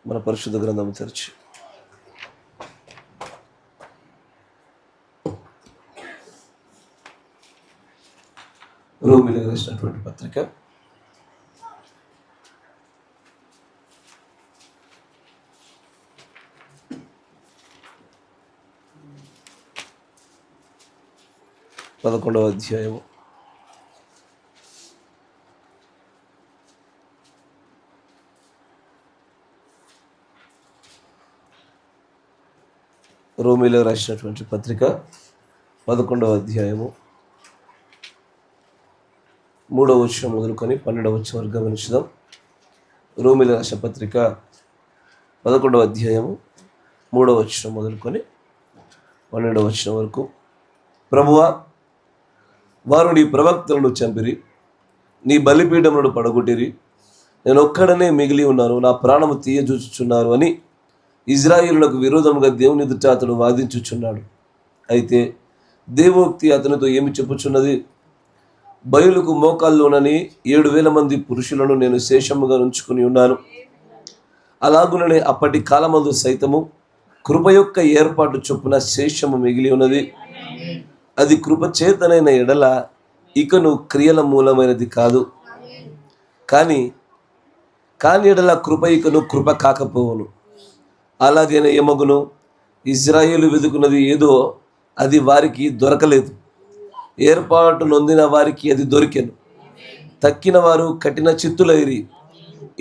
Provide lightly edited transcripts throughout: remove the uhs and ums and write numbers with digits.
మన పరిశుద్ధ గ్రంథం తెరిచి రోమీయులకు రాసినటువంటి పత్రిక 11వ అధ్యాయము రోమీయులకు రాసినటువంటి పత్రిక 11వ అధ్యాయము 3వ వచనం మొదలుకొని 12వ వచనం వరకు గమనించుదాం. రోమీయులకు రాసిన పత్రిక 11వ అధ్యాయము 3వ వచనం మొదలుకొని 12వ వచనం వరకు. ప్రభువా, వారు నీ ప్రవక్తలను చంపిరి, నీ బలిపీఠములను పడగొట్టిరి, నేను ఒక్కడనే మిగిలి ఉన్నాను, నా ప్రాణము తీయజూచుచున్నారు అని ఇజ్రాయేలులకు విరోధముగా దేవుని ఎదుట అతడు వాదించుచున్నాడు. అయితే దేవోక్తి అతనితో ఏమి చెప్పుచున్నది? బయలుకు మోకాల్లోనని 7,000 మంది పురుషులను నేను శేషముగా ఉంచుకుని ఉన్నాను. అలాగుననే అప్పటి కాలమందు సైతము కృప యొక్క ఏర్పాటు చొప్పున శేషము మిగిలి ఉన్నది. అది కృప చేతనైన ఎడల ఇకను క్రియల మూలమైనది కాదు. కాని ఎడల కృప ఇకను కృప కాకపోవును. అలాగైనా ఏమగును? ఇజ్రాయేలు వెతుకున్నది ఏదో అది వారికి దొరకలేదు, ఏర్పాటు నొందిన వారికి అది దొరికెను. తక్కిన వారు కఠిన చిత్తులైరి.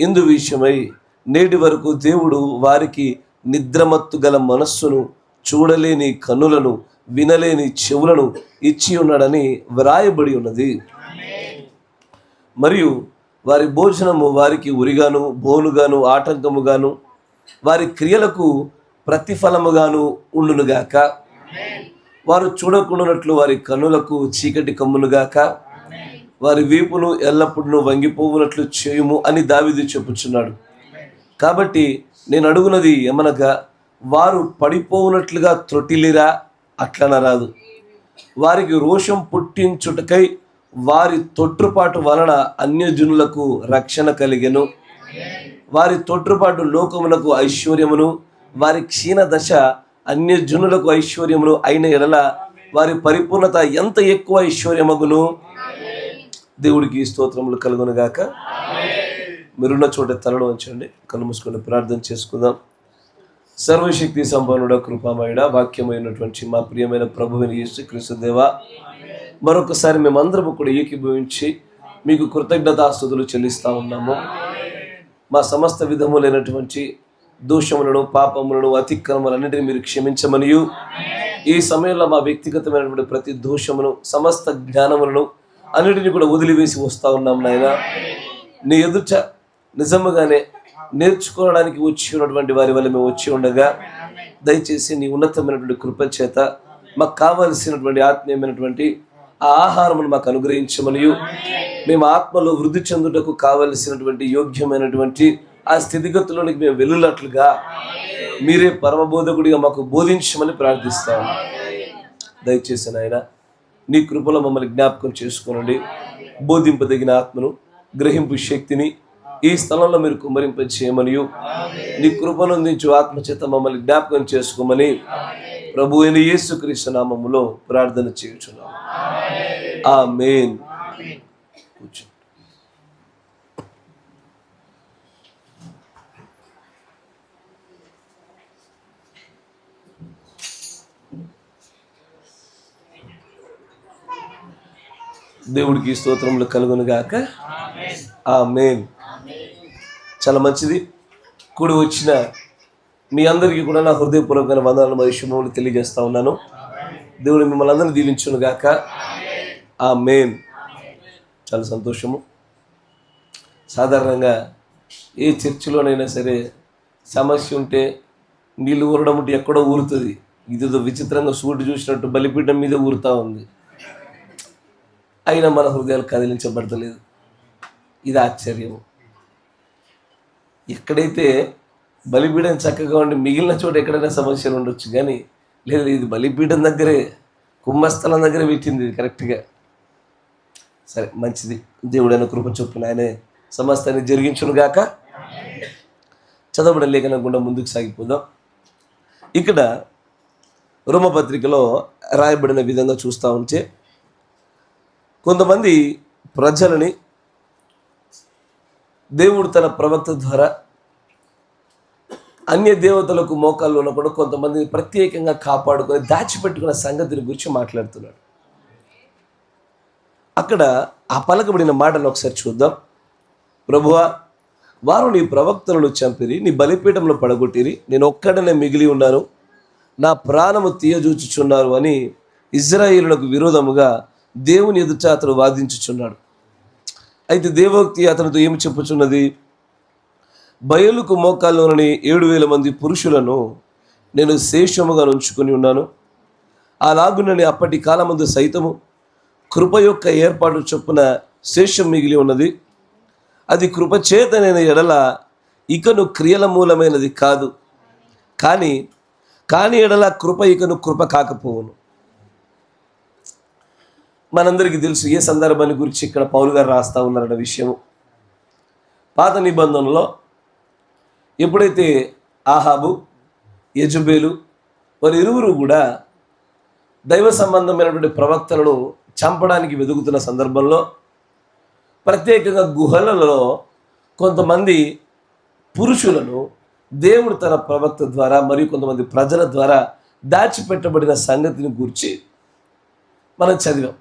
ఇందు విషయమై నేటి వరకు దేవుడు వారికి నిద్రమత్తు గల మనస్సును, చూడలేని కన్నులను, వినలేని చెవులను ఇచ్చి ఉన్నాడని వ్రాయబడి ఉన్నది. మరియు వారి భోజనము వారికి ఉరిగాను, బోనుగాను, ఆటంకముగాను, వారి క్రియలకు ప్రతిఫలముగాను ఉండునుగాక. వారు చూడకుండానట్లు వారి కన్నులకు చీకటి కమ్మునుగాక. వారి వీపును ఎల్లప్పుడూ వంగిపోవునట్లు చేయుము అని దావీదు చెప్పుచున్నాడు. కాబట్టి నేను అడుగునది ఏమనగా, వారు పడిపోవునట్లుగా త్రొట్టిల్లిరా? అట్లనరాదు. వారికి రోషం పుట్టించుటకై వారి తొట్టుపాటు వలన అన్యజనులకు రక్షణ కలిగెను. వారి తొట్టుపాటు లోకములకు ఐశ్వర్యమును, వారి క్షీణ దశ అన్యజనులకు ఐశ్వర్యమును అయిన ఎడల వారి పరిపూర్ణత ఎంత ఎక్కువ ఐశ్వర్యమగును. దేవుడికి స్తోత్రములు కలుగునుగాక. మీరున్న చోట తలలు వంచండి, కళ్ళు మూసుకొని ప్రార్థన చేసుకుందాం. సర్వశక్తి సంపన్నుడ, కృపామయుడ, వాక్యమైనటువంటి మా ప్రియమైన ప్రభువైన యేసుక్రీస్తు దేవా, మరొకసారి మేమందరము కూడా ఏకీభవించి మీకు కృతజ్ఞతాస్తుతులు చెల్లిస్తూ ఉన్నాము. మా సమస్త విధములైనటువంటి దోషములను, పాపములను, అతిక్రమలన్నింటినీ మీరు క్షమించమనియు, ఈ సమయంలో మా వ్యక్తిగతమైనటువంటి ప్రతి దోషమును, సమస్త జ్ఞానములను అన్నిటిని కూడా వదిలివేసి వస్తూ ఉన్నాం నాయన. నీ ఎదుట నిజముగానే నేర్చుకోవడానికి వచ్చి ఉన్నటువంటి వారి వల్ల మేము వచ్చి ఉండగా, దయచేసి నీ ఉన్నతమైనటువంటి కృప చేత మాకు కావలసినటువంటి ఆత్మీయమైనటువంటి ఆ ఆహారమును మాకు అనుగ్రహించమనియు, మేము ఆత్మలో వృద్ధి చెందుటకు కావలసినటువంటి యోగ్యమైనటువంటి ఆ స్థితిగతుల్లోనికి మేము వెళ్ళినట్లుగా మీరే పరమబోధకుడిగా మాకు బోధించమని ప్రార్థిస్తాము. దయచేసి నాయన నీ కృపలో మమ్మల్ని జ్ఞాపకం చేసుకోనండి. బోధింపదగిన ఆత్మను, గ్రహింపు శక్తిని ఈ స్థలంలో మీరు కుమ్మరింప చేయమనియు, నీ కృపను అందించు ఆత్మచేత మమ్మల్ని జ్ఞాపకం చేసుకోమని ప్రభు అయిన యేసుక్రీస్తు నామములో ప్రార్థన చేయుచున్నాము. ఆమేన్. దేవుడికి స్తోత్రములు కలుగునుగాక. ఆమేన్. చాలా మంచిది. కూడి వచ్చిన మీ అందరికీ కూడా నా హృదయపూర్వకమైన వందనాలు మరియు శుభములు తెలియజేస్తా ఉన్నాను. దేవుడు మిమ్మల్ని అందరినీ దీవించునుగాక. ఆమేన్. చాలా సంతోషము. సాధారణంగా ఏ చర్చిలోనైనా సరే సమస్య ఉంటే నీళ్ళు ఊరడం ఉంటే ఎక్కడో ఊరుతుంది. ఇదేదో విచిత్రంగా సూటి చూసినట్టు బలిపీఠం మీద ఊరుతూ ఉంది. అయినా మన హృదయాలు కదిలించబడతలేదు. ఇది ఆశ్చర్యము. ఎక్కడైతే బలిపీఠం చక్కగా ఉండి మిగిలిన చోట ఎక్కడైనా సమస్యలు ఉండొచ్చు, కానీ లేదు, ఇది బలిపీఠం దగ్గరే, కుంభస్థలం దగ్గర పెట్టింది కరెక్ట్గా. సరే, మంచిది. దేవుడైన కృప చొప్పున ఆయనే సమస్తాన్ని జరిగించునుగాక. చదవబడిన లేఖనం గుండా ముందుకు సాగిపోదాం. ఇక్కడ రోమపత్రికలో రాయబడిన విధంగా చూస్తూ ఉంటే, కొంతమంది ప్రజలని దేవుడు తన ప్రవక్త ద్వారా అన్య దేవతలకు మోకాళ్ళు ఉన్నప్పుడు కొంతమందిని ప్రత్యేకంగా కాపాడుకొని దాచిపెట్టుకున్న సంగతిని గురించి మాట్లాడుతున్నాడు. అక్కడ ఆ పలకబడిన మాటను ఒకసారి చూద్దాం. ప్రభువా, వారు నీ ప్రవక్తలను చంపిరి, నీ బలిపీఠంలో పడగొట్టిరి, నేను ఒక్కడనే మిగిలి ఉన్నాను, నా ప్రాణము తీయజూచుచున్నారు అని ఇజ్రాయేలులకు విరోధముగా దేవుని ఎదుట అతను వాదించుచున్నాడు. అయితే దేవోక్తి అతనితో ఏమి చెప్పుచున్నది? బయలుకు మోకాల్లోని 7,000 మంది పురుషులను నేను శేషముగా ఉంచుకొని ఉన్నాను. అలాగునని అప్పటి కాలమందు సైతము కృప యొక్క ఏర్పాటు చొప్పున శేషం మిగిలి ఉన్నది. అది కృపచేతనైన ఎడల ఇకను క్రియల మూలమైనది కాదు, కాని ఎడల కృప ఇకను కృప కాకపోవును. మనందరికీ తెలుసు ఏ సందర్భాన్ని గురించి ఇక్కడ పౌలు గారు రాస్తా ఉన్నారన్న విషయము. పాత నిబంధనలో ఎప్పుడైతే ఆహాబు, యెజబేలు వారి ఇరువురు కూడా దైవ సంబంధమైనటువంటి ప్రవక్తలను చంపడానికి వెతుకుతున్న సందర్భంలో ప్రత్యేకంగా గుహలలో కొంతమంది పురుషులను దేవుడు తన ప్రవక్త ద్వారా మరియు కొంతమంది ప్రజల ద్వారా దాచిపెట్టబడిన సంగతిని గురించి మనం చదివాం.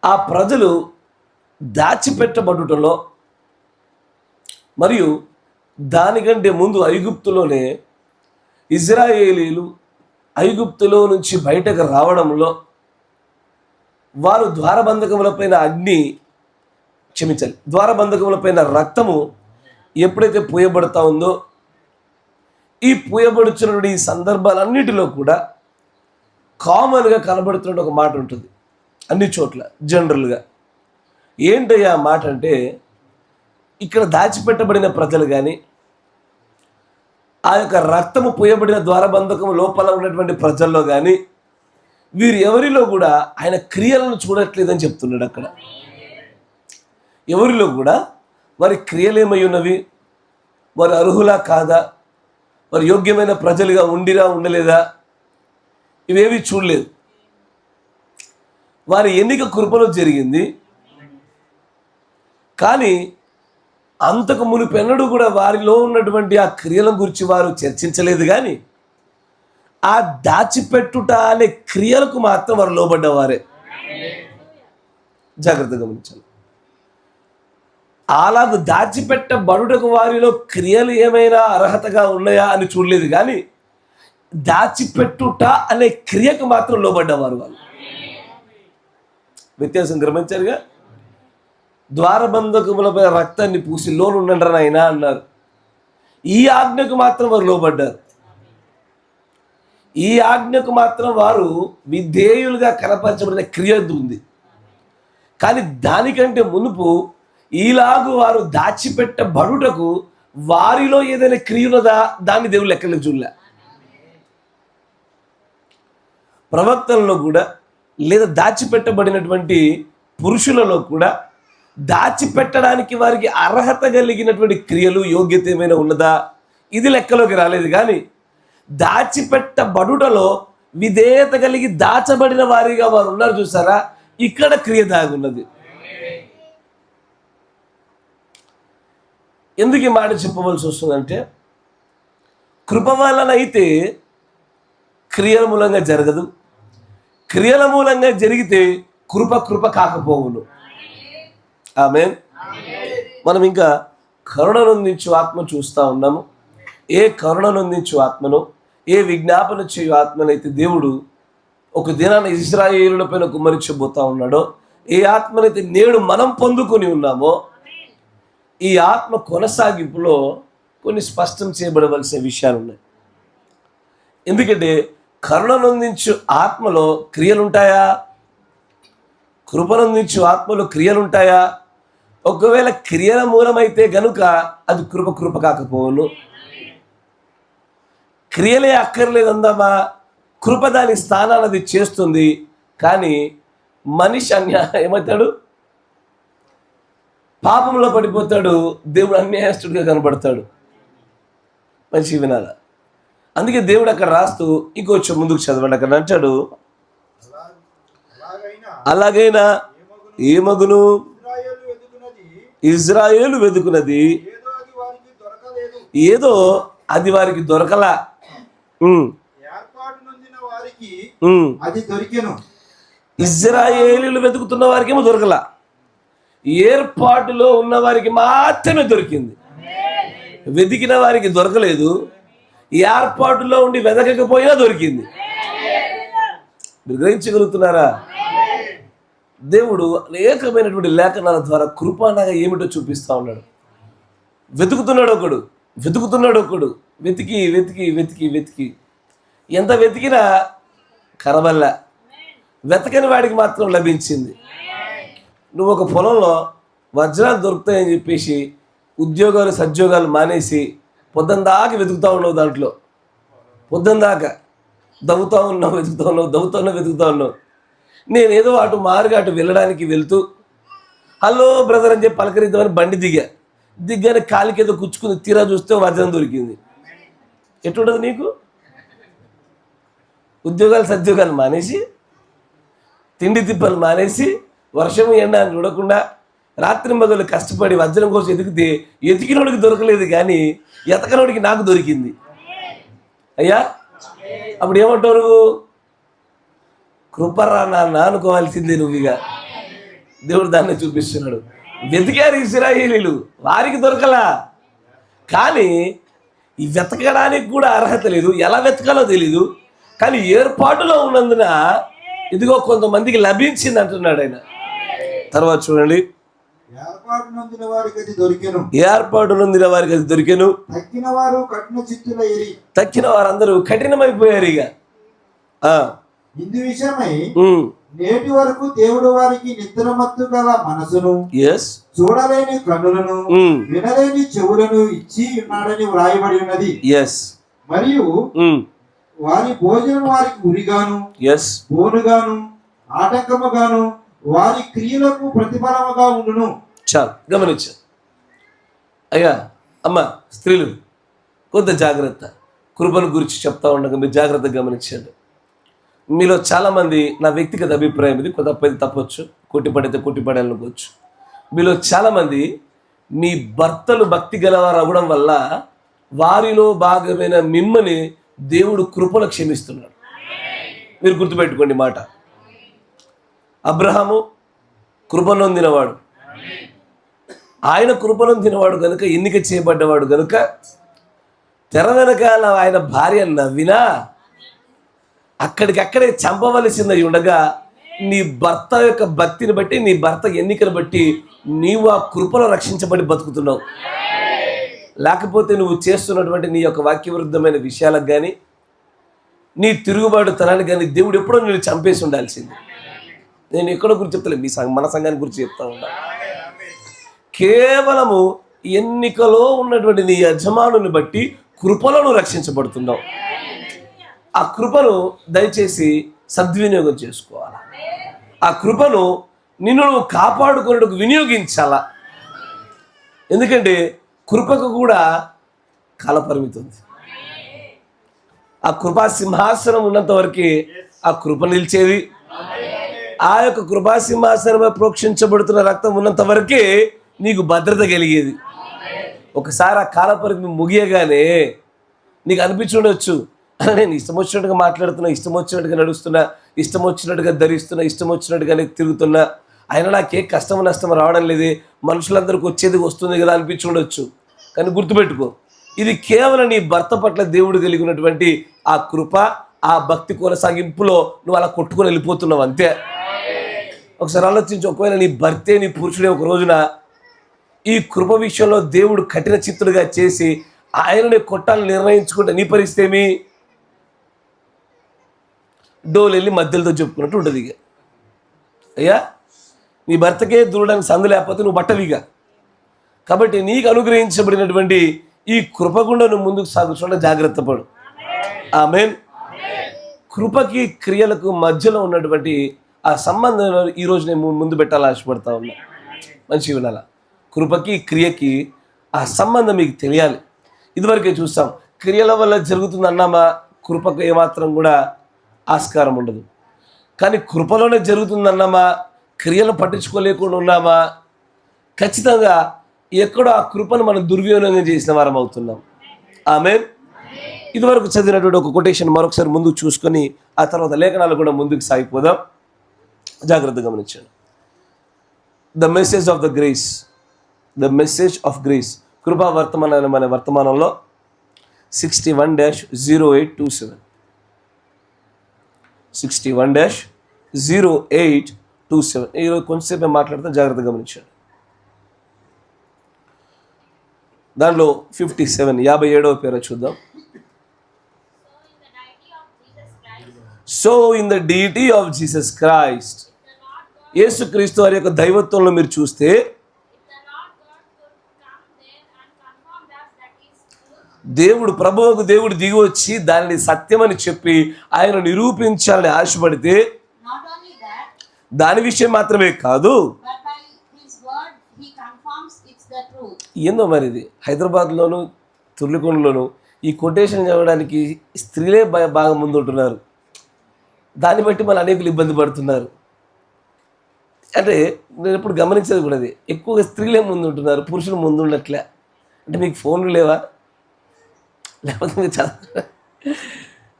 ఆ ప్రజలు దాచిపెట్టబడుటలో మరియు దానికంటే ముందు ఐగుప్తులోనే ఇజ్రాయేలీలు ఐగుప్తులో నుంచి బయటకు రావడంలో వారు ద్వారబంధకములపైన రక్తము ఎప్పుడైతే పూయబడతా ఉందో, ఈ పూయబడుచున్న ఈ సందర్భాలన్నిటిలో కూడా కామన్గా కనబడుతున్న ఒక మాట ఉంటుంది అన్ని చోట్ల జనరల్గా. ఏంటయ్యా ఆ మాట అంటే, ఇక్కడ దాచిపెట్టబడిన ప్రజలు కానీ ఆ యొక్క రక్తము పూయబడిన ద్వారబంధకం లోపల ఉన్నటువంటి ప్రజల్లో కానీ వీరు ఎవరిలో కూడా ఆయన క్రియలను చూడట్లేదని చెప్తున్నాడు. అక్కడ ఎవరిలో కూడా వారి క్రియలు ఏమై ఉన్నవి, వారు అర్హులా కాదా, వారు యోగ్యమైన ప్రజలుగా ఉండిరా ఉండలేదా, ఇవేవి చూడలేదు. వారి ఎన్నిక కృపలో జరిగింది, కానీ అంతకు మునుపెన్నడూ కూడా వారిలో ఉన్నటువంటి ఆ క్రియల గురించి వారు చర్చించలేదు. కానీ ఆ దాచిపెట్టుట అనే క్రియలకు మాత్రం వారు లోబడ్డవారే. జాగ్రత్తగా గమనించాలి. అలాగ దాచిపెట్టబడుటకు వారిలో క్రియలు ఏమైనా అర్హతగా ఉన్నాయా అని చూడలేదు, కానీ దాచిపెట్టుట అనే క్రియకు మాత్రం లోబడ్డవారు వాళ్ళు. వ్యత్యాసం గమనించారుగా. ద్వారబంధకములపై రక్తాన్ని పూసి లోనుండండి అయినా అన్నారు. ఈ ఆజ్ఞకు మాత్రం వారు లోబడ్డారు. ఈ ఆజ్ఞకు మాత్రం వారు విధేయులుగా కనపరచబడిన క్రియ ఉంది. కానీ దానికంటే మునుపు ఈలాగు వారు దాచిపెట్టబడుటకు వారిలో ఏదైనా క్రియ ఉన్నదా, దాన్ని దేవుడు లెక్కలకు చూడలే. ప్రవక్తలలో కూడా లేదా దాచిపెట్టబడినటువంటి పురుషులలో కూడా దాచిపెట్టడానికి వారికి అర్హత కలిగినటువంటి క్రియలు యోగ్యత ఏమైనా ఉన్నదా, ఇది లెక్కలోకి రాలేదు. కానీ దాచిపెట్టబడుటలో విధేయత కలిగి దాచబడిన వారిగా వారు ఉన్నారు. చూసారా, ఇక్కడ క్రియ దాగున్నది. ఎందుకు ఈ మాట చెప్పవలసి వస్తుందంటే, కృప వలనైతే క్రియల మూలంగా జరగదు, క్రియల మూలంగా జరిగితే కృప కాకపోవును. ఆమేన్. మనం ఇంకా కరుణనొందించు ఆత్మ చూస్తూ ఉన్నాము. ఏ కరుణనొందించు ఆత్మను, ఏ విజ్ఞాపన చేయు ఆత్మనైతే దేవుడు ఒక దినాన ఇశ్రాయేలుల పైన కుమ్మరించబోతా ఉన్నాడో, ఏ ఆత్మనైతే నేడు మనం పొందుకొని ఉన్నామో, ఈ ఆత్మ కొనసాగింపులో కొన్ని స్పష్టం చేయబడవలసిన విషయాలు ఉన్నాయి. ఎందుకంటే కరుణనొందించు ఆత్మలో క్రియలుంటాయా, కృపనొందించు ఆత్మలో క్రియలుంటాయా? ఒకవేళ క్రియల మూలమైతే గనుక అది కృప కాకపోవును. క్రియలే అక్కర్లేదందామా, కృప దాని స్థానాన్ని అది చేస్తుంది. కానీ మనిషి ఏమవుతాడు? పాపంలో పడిపోతాడు. దేవుడు అన్యాయస్తుడిగా కనబడతాడు. మంచి వినాల. అందుకే దేవుడు అక్కడ రాస్తూ ఇంకొంచెం ముందుకు చదవండి. అక్కడ అంటాడు, అలాగైనా ఏమగును ఇజ్రాయేలు వెదుకున్నది ఏదో అది వారికి దొరకలా. ఇజ్రాయేలీలు వెతుకుతున్న వారికి ఏమో దొరకలా, ఏర్పాటులో ఉన్న వారికి మాత్రమే దొరికింది. వెతికిన వారికి దొరకలేదు, ఏర్పాటులో ఉండి వెతకకపోయినా దొరికింది. మీరు గ్రహించగలుగుతున్నారా? దేవుడు అనేకమైనటువంటి లేఖనాల ద్వారా కృపానగా ఏమిటో చూపిస్తూ ఉన్నాడు. వెతుకుతున్నాడు ఒకడు, వెతికి వెతికి వెతికి వెతికి ఎంత వెతికినా కనబల్ల, వెతకని వాడికి మాత్రం లభించింది. నువ్వు ఒక పొలంలో వజ్రాలు దొరుకుతాయని చెప్పేసి ఉద్యోగాలు సద్యోగాలు మానేసి పొద్దుందాకా వెతుకుతూ ఉన్నావు. దాంట్లో పొద్దుందాకా వెతుకుతూ ఉన్నావు. నేనేదో అటు మారుగా అటు వెళ్ళడానికి వెళ్తూ హలో బ్రదర్ అని చెప్పి పలకరిద్దామని బండి దిగ్గానే కాలికి ఏదో కుచ్చుకుని తీరా చూస్తే వజ్రం దొరికింది. ఎటుండదు నీకు? ఉద్యోగాలు సద్యోగాలు మానేసి, తిండి తిప్పలు మానేసి, వర్షం ఎండ అని చూడకుండా రాత్రి మగళ్ళు కష్టపడి వజ్రం కోసం ఎతికితే ఎతికినోడికి దొరకలేదు, కానీ ఎతకనోడికి నాకు దొరికింది. అయ్యా, అప్పుడు ఏమంటావు నువ్వు? కృపరా నాన్న అనుకోవాల్సిందే నువ్వు. ఇక దేవుడు దాన్ని చూపిస్తున్నాడు. వెతికారు ఇశ్రాయేలీలు, వారికి దొరకలా. కానీ ఈ వెతకడానికి కూడా అర్హత లేదు, ఎలా వెతకాలో తెలీదు. కానీ ఏర్పాటులో ఉన్నందున ఇదిగో కొంతమందికి లభించింది అంటున్నాడు ఆయన. తర్వాత చూడండి, ఏర్పాటు నొందిన వారికి అది దొరికెను. తక్కిన వారందరూ కఠినమైపోయారు. ఇక ఇందు విషయమై నేటి వరకు దేవుడు వారికి నిద్రమత్తు గల మనసును, చూడలేని కన్నులను, వినలేని చెవులను ఇచ్చి ఉన్నాడని వ్రాయబడి ఉన్నది. మరియు వారి భోజనం వారికి ఉరిగాను, బోనుగాను, ఆటంకముగాను, వారి క్రియలకు ప్రతిఫలముగా ఉండును. చాలు గమనించు అయ్యా, అమ్మ, స్త్రీలు కొంత జాగ్రత్త. కృపను గురించి చెప్తా ఉండగా మీరు జాగ్రత్తగా గమనించండి. మీలో చాలామంది, నా వ్యక్తిగత అభిప్రాయం ఇది, కొంత తప్పొచ్చు, కొట్టిపడే అనుకోవచ్చు. మీలో చాలామంది మీ భర్తలు భక్తి గలవారు అవ్వడం వల్ల వారిలో భాగమైన మిమ్మల్ని దేవుడు కృపను క్షమిస్తున్నాడు. మీరు గుర్తుపెట్టుకోండి మాట. అబ్రహాము కృపనొందినవాడు, ఆయన కృపనొందినవాడు కనుక, ఎన్నిక చేయబడ్డవాడు కనుక తెర వెనకాల ఆయన భార్య నవ్వినా అక్కడికక్కడే చంపవలసింది ఉండగా నీ భర్త యొక్క భక్తిని బట్టి, నీ భర్త ఎన్నికను బట్టి నీవు ఆ కృపలో రక్షించబడి బతుకుతున్నావు. లేకపోతే నువ్వు చేస్తున్నటువంటి నీ యొక్క వాక్యవిరుద్ధమైన విషయాలకు కానీ, నీ తిరుగుబాటుతనానికి కానీ దేవుడు ఎప్పుడో నేను చంపేసి ఉండాల్సింది. నేను ఎక్కడో గురించి చెప్తలే, మన సంఘాన్ని గురించి చెప్తా ఉన్నా. కేవలము ఎన్నికలో ఉన్నటువంటి నీ యజమానుని బట్టి కృపలో నువ్వు రక్షించబడుతున్నావు. ఆ కృపను దయచేసి సద్వినియోగం చేసుకోవాలి. ఆ కృపను నిన్ను నువ్వు కాపాడుకునేందుకు వినియోగించాలా. ఎందుకంటే కృపకు కూడా కాలపరిమితి ఉంది. ఆ కృపా సింహాసనం ఉన్నంత వరకే ఆ కృప నిలిచేది. ఆ యొక్క కృపా సింహాసనమే ప్రోక్షించబడుతున్న రక్తం ఉన్నంత వరకే నీకు భద్రత కలిగేది. ఒకసారి ఆ కాలపరిమితి ముగియగానే నీకు అనిపించుండొచ్చు, నేను ఇష్టం వచ్చినట్టుగా మాట్లాడుతున్నా, ఇష్టం వచ్చినట్టుగా నడుస్తున్నా, ఇష్టం వచ్చినట్టుగా ధరిస్తున్నా, ఇష్టం వచ్చినట్టుగానే తిరుగుతున్నా, అయినా నాకే కష్టం నష్టం రావడం లేదే, మనుషులందరికీ వచ్చేది వస్తుంది కదా అనిపించుండొచ్చు. కానీ గుర్తుపెట్టుకో, ఇది కేవలం నీ భర్త పట్ల దేవుడు కలిగినటువంటి ఆ కృప, ఆ భక్తి కొనసాగింపులో నువ్వు అలా కొట్టుకొని వెళ్ళిపోతున్నావు అంతే. ఒకసారి ఆలోచించి, ఒకవేళ నీ భర్తే నీ పురుషుడే ఒక రోజున ఈ కృప విషయంలో దేవుడు కఠిన చిత్తుడుగా చేసి ఆయనని కొట్టాలని నిర్ణయించుకుంటే నీ పరిస్థితి ఏమి? డోలు వెళ్ళి మధ్యలతో చెప్పుకున్నట్టు ఉంటుంది. ఇక అయ్యా, నీ భర్తకే దూరడానికి సందు లేకపోతే నువ్వు బట్టవిగా. కాబట్టి నీకు అనుగ్రహించబడినటువంటి ఈ కృపగుండా నువ్వు ముందుకు సాగుతుంటే జాగ్రత్త పడు. ఆమేన్. కృపకి క్రియలకు మధ్యలో ఉన్నటువంటి ఆ సంబంధం ఈరోజు నేను ముందు పెట్టాలని ఆశపడతా ఉన్నా. మంచిగా వినాలా? కృపకి క్రియకి ఆ సంబంధం మీకు తెలియాలి. ఇదివరకే చూస్తాం, క్రియల వల్ల జరుగుతుంది అన్నామా, కృపకు ఏమాత్రం కూడా ఆస్కారం ఉండదు. కానీ కృపలోనే జరుగుతుంది అన్నామా, క్రియలు పట్టించుకోలేకుండా ఉన్నామా, ఖచ్చితంగా ఎక్కడో ఆ కృపను మనం దుర్వినియోగం చేసిన వారం అవుతున్నాం. ఆమేన్. ఇదివరకు చదివినటువంటి ఒక కొటేషన్ మరొకసారి ముందుకు చూసుకొని ఆ తర్వాత లేఖనాలు కూడా ముందుకు సాగిపోదాం. జాగ్రత్తగా గమనించండి. The message of the grace, the message of grace, కృపా వర్తమానం అనే వర్తమానంలో 61-0827 61-0827 ఈరోజు కొంచెంసేపు మాట్లాడతాం, జాగ్రత్తగా గమనించండి. దానిలో 57వ పేర చూద్దాం. So in the deity of Jesus Christ, యేసుక్రీస్తు వారి యొక్క దైవత్వంలో మీరు చూస్తే దేవుడు, ప్రభువుకు దేవుడు దిగి వచ్చి దానిని సత్యమని చెప్పి ఆయన నిరూపించాలని ఆశపడితే దాని విషయం మాత్రమే కాదు, ఏందో మరి ఇది హైదరాబాద్లోను తుర్లికొండలోను ఈ కొటేషన్ చదవడానికి స్త్రీలే బాగా ముందు ఉంటున్నారు. దాన్ని బట్టి మన అనేకులు ఇబ్బంది పడుతున్నారు. అంటే నేను ఎప్పుడు గమనించేది కూడా అది, ఎక్కువగా స్త్రీలే ముందు ఉంటున్నారు, పురుషులు ముందు ఉండట్లే. అంటే మీకు ఫోన్లు లేవా, లేకపోతే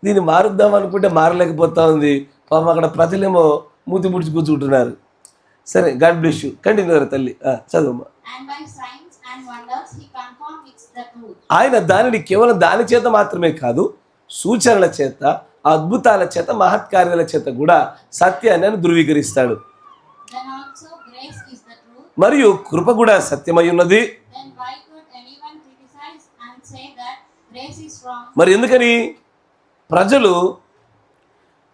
దీన్ని మారుద్దాం అనుకుంటే మారలేకపోతా ఉంది. పాపం అక్కడ ప్రజలేమో మూతి ముడిచి కూర్చుంటున్నారు. సరే, గాడ్ బ్లెస్ యూ, కంటిన్యూ తల్లి, చదువమ్మా. ఆయన దానిని కేవలం దాని చేత మాత్రమే కాదు, సూచనల చేత, అద్భుతాల చేత, మహత్కార్యాల చేత కూడా సత్యాన్ని ధృవీకరిస్తాడు. మరియు కృప కూడా సత్యమై ఉన్నది. మరి ఎందుకని ప్రజలు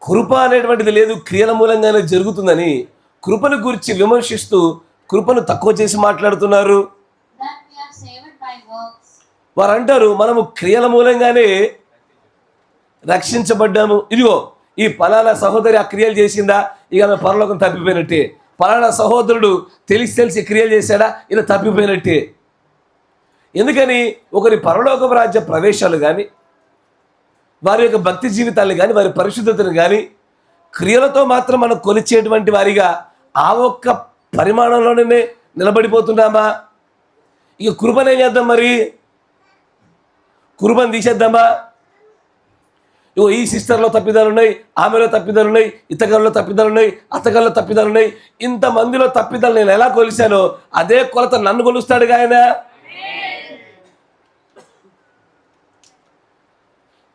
కృప అనేటువంటిది లేదు, క్రియల మూలంగానే జరుగుతుందని కృపను గురించి విమర్శిస్తూ కృపను తక్కువ చేసి మాట్లాడుతున్నారు. వారు అంటారు, మనము క్రియల మూలంగానే రక్షించబడ్డాము. ఇదిగో ఈ పలానా సహోదరి ఆ క్రియలు చేసిందా, ఇక ఆమె పరలోకం తప్పిపోయినట్టే. పలానా సహోదరుడు తెలిసి క్రియలు చేశాడా, ఇలా తప్పిపోయినట్టే. ఎందుకని ఒకరి పరలోక రాజ్య ప్రవేశాలు కానీ, వారి యొక్క భక్తి జీవితాలు కానీ, వారి పరిశుద్ధతను కానీ క్రియలతో మాత్రం మనం కొలిచేటువంటి వారిగా ఆ ఒక్క పరిమాణంలోనే నిలబడిపోతున్నామా? ఇక కృపనే చేద్దాం, మరి కృపను తీసేద్దామా? ఇగో ఈ సిస్టర్లో తప్పిదాలు ఉన్నాయి, ఆమెలో తప్పిదాలు ఉన్నాయి, ఇతగాళ్ళలో తప్పిదాలు ఉన్నాయి, అత్తగాళ్ళలో తప్పిదాలు ఉన్నాయి. ఇంతమందిలో తప్పిదాలు నేను ఎలా కొలిశానో అదే కొలత నన్ను కొలుస్తాడుగా ఆయన.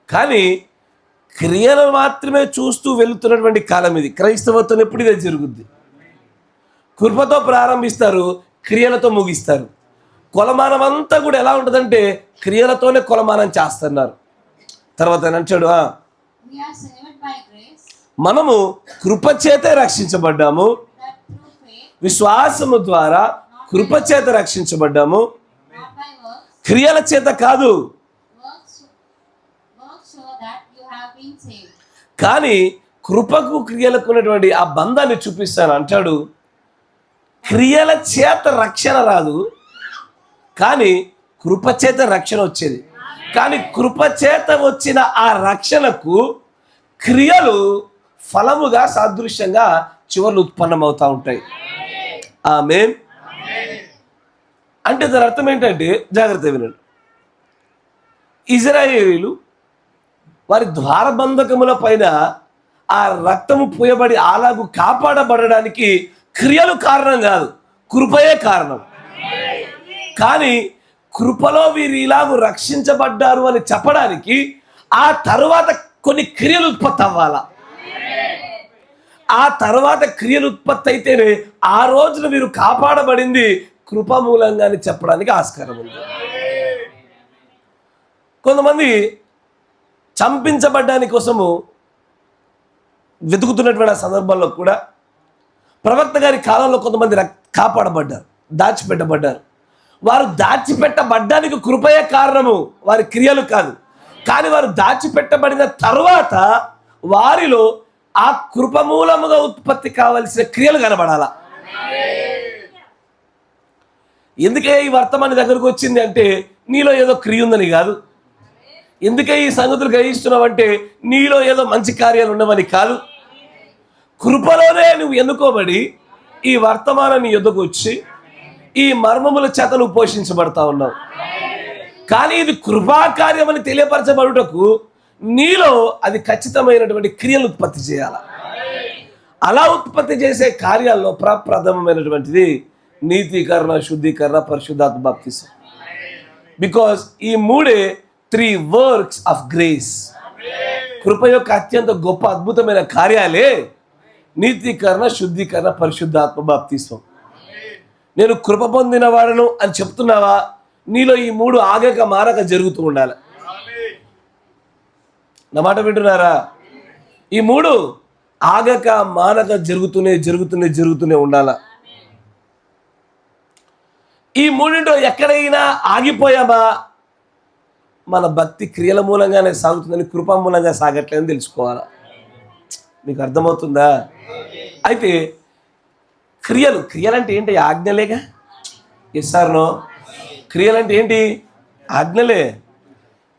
కానీ క్రియలు మాత్రమే చూస్తూ వెళుతున్నటువంటి కాలం ఇది. క్రైస్తవత్వం ఎప్పుడు ఇదే జరుగుద్ది. కృపతో ప్రారంభిస్తారు, క్రియలతో ముగిస్తారు. కొలమానం అంతా కూడా ఎలా ఉంటుందంటే క్రియలతోనే కొలమానం చేస్తున్నారు. తర్వాత అంటాడు, మనము కృపచేతే రక్షించబడ్డాము, విశ్వాసము ద్వారా కృపచేత రక్షించబడ్డాము, క్రియల చేత కాదు. కానీ కృపకు క్రియలకు ఉన్నటువంటి ఆ బంధాన్ని చూపిస్తాను అంటాడు. క్రియల చేత రక్షణ రాదు, కానీ కృపచేత రక్షణ వచ్చేది. కానీ కృపచేత వచ్చిన ఆ రక్షణకు క్రియలు ఫలముగా సాదృశ్యంగా చివర్లు ఉత్పన్నమవుతూ ఉంటాయి. ఆమేన్. అంటే దాని అర్థం ఏంటంటే, జాగ్రత్త వినండి, ఇజ్రాయేలీలు వారి ద్వారబంధకముల పైన ఆ రక్తము పూయబడి అలాగూ కాపాడబడడానికి క్రియలు కారణం కాదు, కృపయే కారణం. కానీ కృపలో వీరు ఇలాగూ రక్షించబడ్డారు అని చెప్పడానికి ఆ తరువాత కొన్ని క్రియలు ఉత్పత్తి అవ్వాలా. ఆ తర్వాత క్రియలు ఉత్పత్తి అయితేనే ఆ రోజున వీరు కాపాడబడింది కృప మూలంగానే చెప్పడానికి ఆస్కారం ఉంది. కొంతమంది చంపించబడ్డానికి కోసము వెతుకుతున్నటువంటి సందర్భాల్లో కూడా ప్రవక్త గారి కాలంలో కొంతమంది కాపాడబడ్డారు, దాచిపెట్టబడ్డారు. వారు దాచిపెట్టబడ్డానికి కృపయే కారణము, వారి క్రియలు కాదు. కానీ వారు దాచిపెట్టబడిన తర్వాత వారిలో ఆ కృప మూలముగా ఉత్పత్తి కావలసిన క్రియలు కనబడాలా. ఎందుకే ఈ వర్తమాని దగ్గరకు వచ్చింది అంటే నీలో ఏదో క్రియ ఉందని కాదు, ఎందుకే ఈ సంగతులు గ్రహిస్తున్నావంటే నీలో ఏదో మంచి కార్యాలు ఉన్నవని కాదు. కృపలోనే నువ్వు ఎన్నుకోబడి ఈ వర్తమానం నీ యొద్దకు వచ్చి ఈ మర్మముల చేత నువ్వు పోషించబడతా ఉన్నావు. కానీ ఇది కృపాకార్యం అని తెలియపరచబడుటకు నీలో అది ఖచ్చితమైనటువంటి క్రియలు ఉత్పత్తి చేయాలి. అలా ఉత్పత్తి చేసే కార్యాల్లో ప్రప్రథమమైనటువంటిది నీతీకరణ, శుద్ధీకరణ, పరిశుద్ధాత్మ బాప్తిసం. బికాస్ ఈ 3 వర్క్స్ ఆఫ్ గ్రేస్, కృప యొక్క అత్యంత గొప్ప అద్భుతమైన కార్యాలే నీతీకరణ, శుద్ధీకరణ, పరిశుద్ధాత్మ బాప్తిసం. నేను కృప పొందిన వాడను అని చెప్తున్నావా? నీలో ఈ 3 ఆగక మారక జరుగుతూ ఉండాలి. నా మాట వింటున్నారా? ఈ 3 ఆగక మానక జరుగుతూనే ఉండాల. ఈ 3 ఎక్కడైనా ఆగిపోయామా మన భక్తి క్రియల మూలంగానే సాగుతుందని, కృపా మూలంగా సాగట్లేదని తెలుసుకోవాలా. మీకు అర్థమవుతుందా? అయితే క్రియలంటే ఏంటి? ఆజ్ఞలేగా. Yes or no? క్రియలంటే ఏంటి? ఆజ్ఞలే.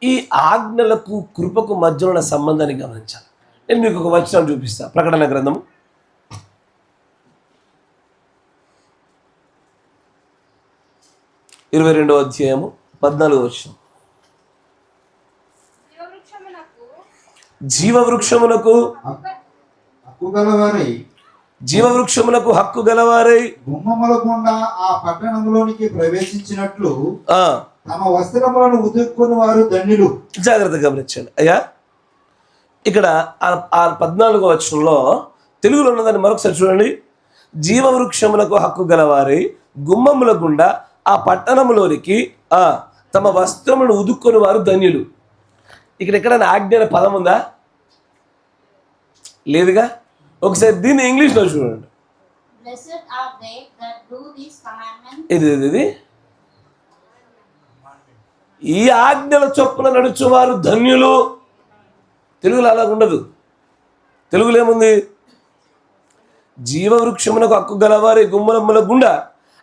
ఈ ఆజ్ఞలకు కృపకు మధ్యలో ఉన్న సంబంధాన్ని గమనించాలి. నేను మీకు ఒక వచనం చూపిస్తా. ప్రకటన గ్రంథము 22వ అధ్యాయము 14వ వచనం. జీవవృక్షమునకు హక్కు గలవారై గుమ్మముల గుండా ఆ పట్టణంలోనికి ప్రవేశించినట్లు తమ వస్త్రములను ఉతుక్కుని వారు ధన్యులు. జాగ్రత్తగా గమనించండి అయ్యా. ఇక్కడ ఆ 14వ వచనంలో తెలుగులో ఉన్నదాన్ని మరొకసారి చూడండి. జీవవృక్షములకు హక్కు గలవారై గుమ్మముల గుండా ఆ పట్టణంలోనికి తమ వస్త్రములను ఉదుక్కొని వారు ధన్యులు. ఇక్కడ ఎక్కడైనా ఆజ్ఞ అనే పదం ఉందా? లేదుగా. ఒకసారి దీన్ని ఇంగ్లీష్లో చూడండి. ఇది ఈ ఆజ్ఞల చొప్పున నడుచువారు ధన్యులు. తెలుగులో అలా ఉండదు. తెలుగులో ఏముంది? జీవవృక్షమునకు హక్కు గలవారి గుమ్మలమ్మల గుండా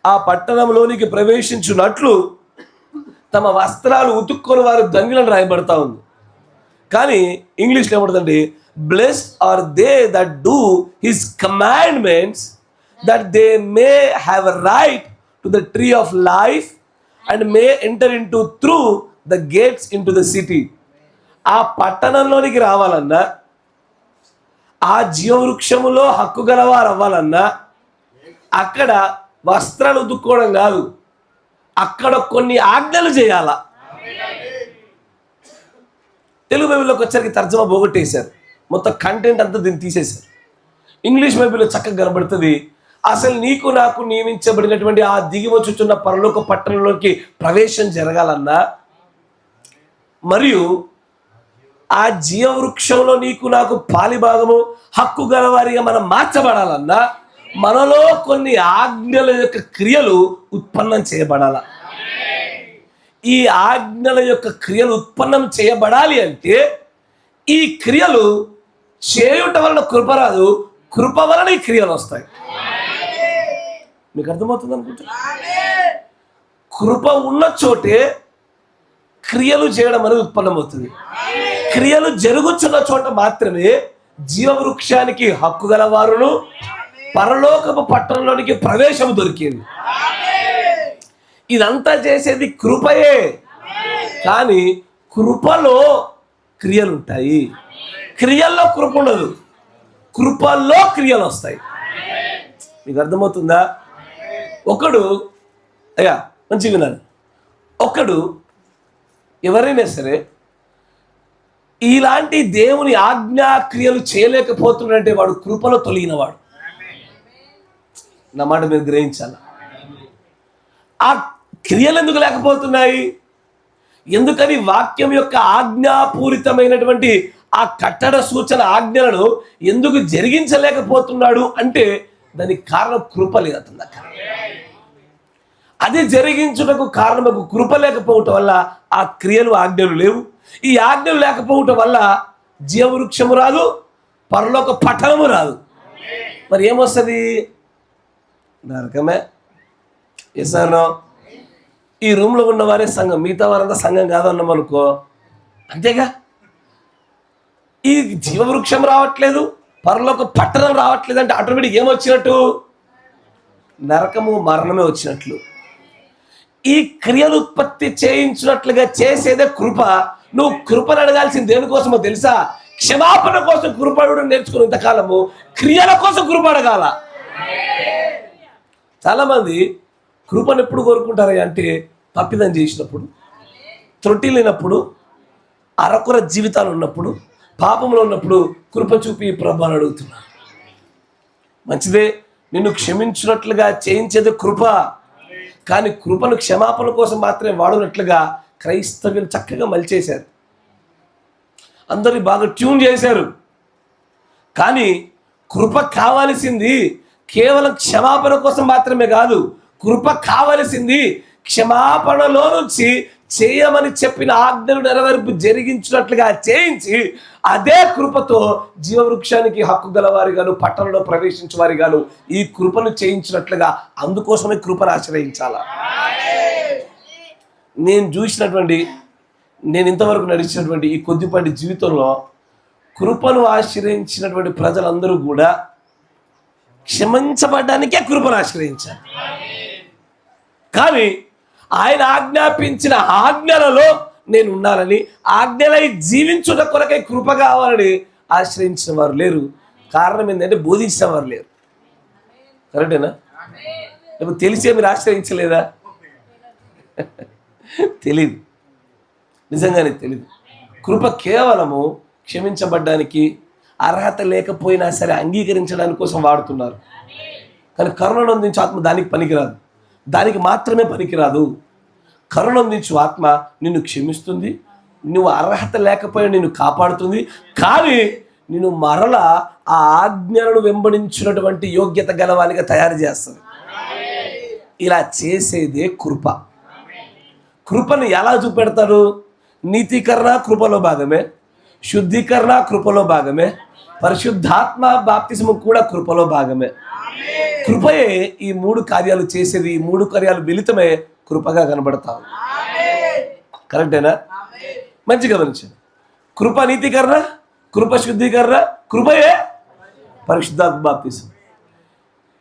ఆ పట్టణంలోనికి ప్రవేశించున్నట్లు తమ వస్త్రాలు ఉతుక్కొని వారు ధన్యులను రాయబడతా ఉంది. కానీ ఇంగ్లీష్లో ఏమంటుందండి? Blessed are they that do his commandments that they may have a right to the tree of life and may enter in to through the gates into the city. ఆ పట్టణంలోనికి రావాలన్నా, ఆ జీవవృక్షములో హక్కు గలవారు అవ్వాలన్నా అక్కడ వస్త్రాలు ఉతుక్కోవడం కాదు, అక్కడ కొన్ని ఆజ్ఞలు చేయాలా. తెలుగు బైబిల్లోకి వచ్చరికి తర్జమా పోగొట్టేశారు. మొత్తం కంటెంట్ అంతా దీన్ని తీసేశారు. ఇంగ్లీష్ బైబిల్లో చక్కగా కనబడుతుంది. అసలు నీకు నాకు నియమించబడినటువంటి ఆ దిగి వచ్చుచున్న పరలోక పట్టణంలోకి ప్రవేశం జరగాలన్నా, మరియు ఆ జీవవృక్షంలో నీకు నాకు పాలిభాగము హక్కు గలవారిగా మనం మార్చబడాలన్నా మనలో కొన్ని ఆజ్ఞల యొక్క క్రియలు ఉత్పన్నం చేయబడాల. ఈ ఆజ్ఞల యొక్క క్రియలు ఉత్పన్నం చేయబడాలి అంటే ఈ క్రియలు చేయుట వలన కృప రాదు, కృప వలన ఈ క్రియలు వస్తాయి. మీకు అర్థమవుతుంది అనుకుంటా? కృప ఉన్న చోటే క్రియలు చేయడం అనేది ఉత్పన్నమవుతుంది. క్రియలు జరుగుతున్న చోట మాత్రమే జీవవృక్షానికి హక్కు గలవారును పరలోకపు పట్టణంలోనికి ప్రవేశం దొరికింది. ఇదంతా చేసేది కృపయే. కానీ కృపలో క్రియలు ఉంటాయి, క్రియల్లో కృప ఉండదు, కృపలో క్రియలు వస్తాయి. మీకు అర్థమవుతుందా? ఒకడు అయ్యా మంచిగా విన్నాను. ఒకడు ఎవరైనా సరే ఇలాంటి దేవుని ఆజ్ఞాక్రియలు చేయలేకపోతున్నాడంటే వాడు కృపలో తొలగినవాడు. నా మాట మీరు గ్రహించాల. ఆ క్రియలు ఎందుకు లేకపోతున్నాయి? ఎందుకని వాక్యం యొక్క ఆజ్ఞాపూరితమైనటువంటి ఆ కట్టడ సూచన ఆజ్ఞలను ఎందుకు జరిగించలేకపోతున్నాడు అంటే దానికి కారణం కృప లేదు. అతను అది జరిగించుటకు కారణము కృప లేకపోవటం వల్ల ఆ క్రియలు ఆజ్ఞలు లేవు. ఈ ఆజ్ఞలు లేకపోవటం వల్ల జీవవృక్షము రాదు, పరలోక పట్టణము రాదు. మరి ఏమొస్తుంది? నరకమే. ఎసానో ఈ రూమ్లో ఉన్న వారే సంఘం, మిగతా వారంతా సంఘం కాదన్నాం అనుకో, అంతేగా. ఈ జీవవృక్షం రావట్లేదు, పరలోక పట్టణం రావట్లేదు అంటే ఆటోమేటిక్ ఏమొచ్చినట్టు? నరకము, మరణమే వచ్చినట్లు. ఈ క్రియలు ఉత్పత్తి చేయించినట్లుగా చేసేదే కృప. నువ్వు కృపను అడగాల్సింది దేనికోసమో తెలుసా? క్షమాపణ కోసం కృప అడగడం నేర్చుకుని ఇంతకాలము క్రియల కోసం కృప అడగాల. చాలా మంది కృపను ఎప్పుడు కోరుకుంటారు అంటే తప్పిదం చేసినప్పుడు, త్రుటి లేనప్పుడు, అరకొర జీవితాలు ఉన్నప్పుడు, పాపంలో ఉన్నప్పుడు కృప చూపి ప్రభు అని అడుగుతున్నారు. మంచిదే, నిన్ను క్షమించినట్లుగా చేయించేది కృప. కానీ కృపను క్షమాపణ కోసం మాత్రమే వాడినట్లుగా క్రైస్తవులు చక్కగా మలిచేశారు, అందరినీ బాగా ట్యూన్ చేశారు. కానీ కృప కావలసింది కేవలం క్షమాపణ కోసం మాత్రమే కాదు. కృప కావలసింది క్షమాపణలో నుంచి చేయమని చెప్పిన ఆజ్ఞలు నెరవేర్పు జరిగించినట్లుగా చేయించి అదే కృపతో జీవవృక్షానికి హక్కు గలవారిగాను పట్టణంలో ప్రవేశించే వారిగాను ఈ కృపను చేయించినట్లుగా, అందుకోసమే కృపను ఆశ్రయించాల. నేను ఇంతవరకు నడిచినటువంటి ఈ కొద్దిపాటి జీవితంలో కృపను ఆశ్రయించినటువంటి ప్రజలందరూ కూడా క్షమించబడ్డానికే కృపను ఆశ్రయించారు. కానీ ఆయన ఆజ్ఞాపించిన ఆజ్ఞలలో నేను ఉండాలని, ఆజ్ఞలై జీవించుట కొరకై కృప కావాలని ఆశ్రయించిన వారు లేరు. కారణం ఏంటంటే బోధించిన వారు లేరు. కరెక్టేనా? లేకపోతే తెలిసే మీరు ఆశ్రయించలేదా? తెలీదు, నిజంగానే తెలీదు. కృప కేవలము క్షమించబడ్డానికి, అర్హత లేకపోయినా సరే అంగీకరించడానికి కోసం వాడుతున్నారు. కానీ కరుణనందించు ఆత్మ దానికి పనికిరాదు, దానికి మాత్రమే పనికిరాదు. కరుణనందించు ఆత్మ నిన్ను క్షమిస్తుంది, నువ్వు అర్హత లేకపోయినా నిన్ను కాపాడుతుంది, కానీ నిన్ను మరలా ఆ ఆజ్ఞలను వెంబడించినటువంటి యోగ్యత గలవానిగా తయారు చేస్తుంది. ఇలా చేసేదే కృప. కృపను ఎలా చూపెడతారు? నీతీకరణ కృపలో భాగమే, శుద్ధీకరణ కృపలో భాగమే, పరిశుద్ధాత్మ బాప్తిస్ము కూడా కృపలో భాగమే. కృపయే ఈ 3 కార్యాలు చేసేది. ఈ 3 కార్యాలు మిళితమే కృపగా కనబడతావు. కరెక్టేనా? మంచి గమనించండి. కృప నీతీకరణ, కృప శుద్ధీకరణ, కృపయే పరిశుద్ధాత్మ బాప్తిస్ము.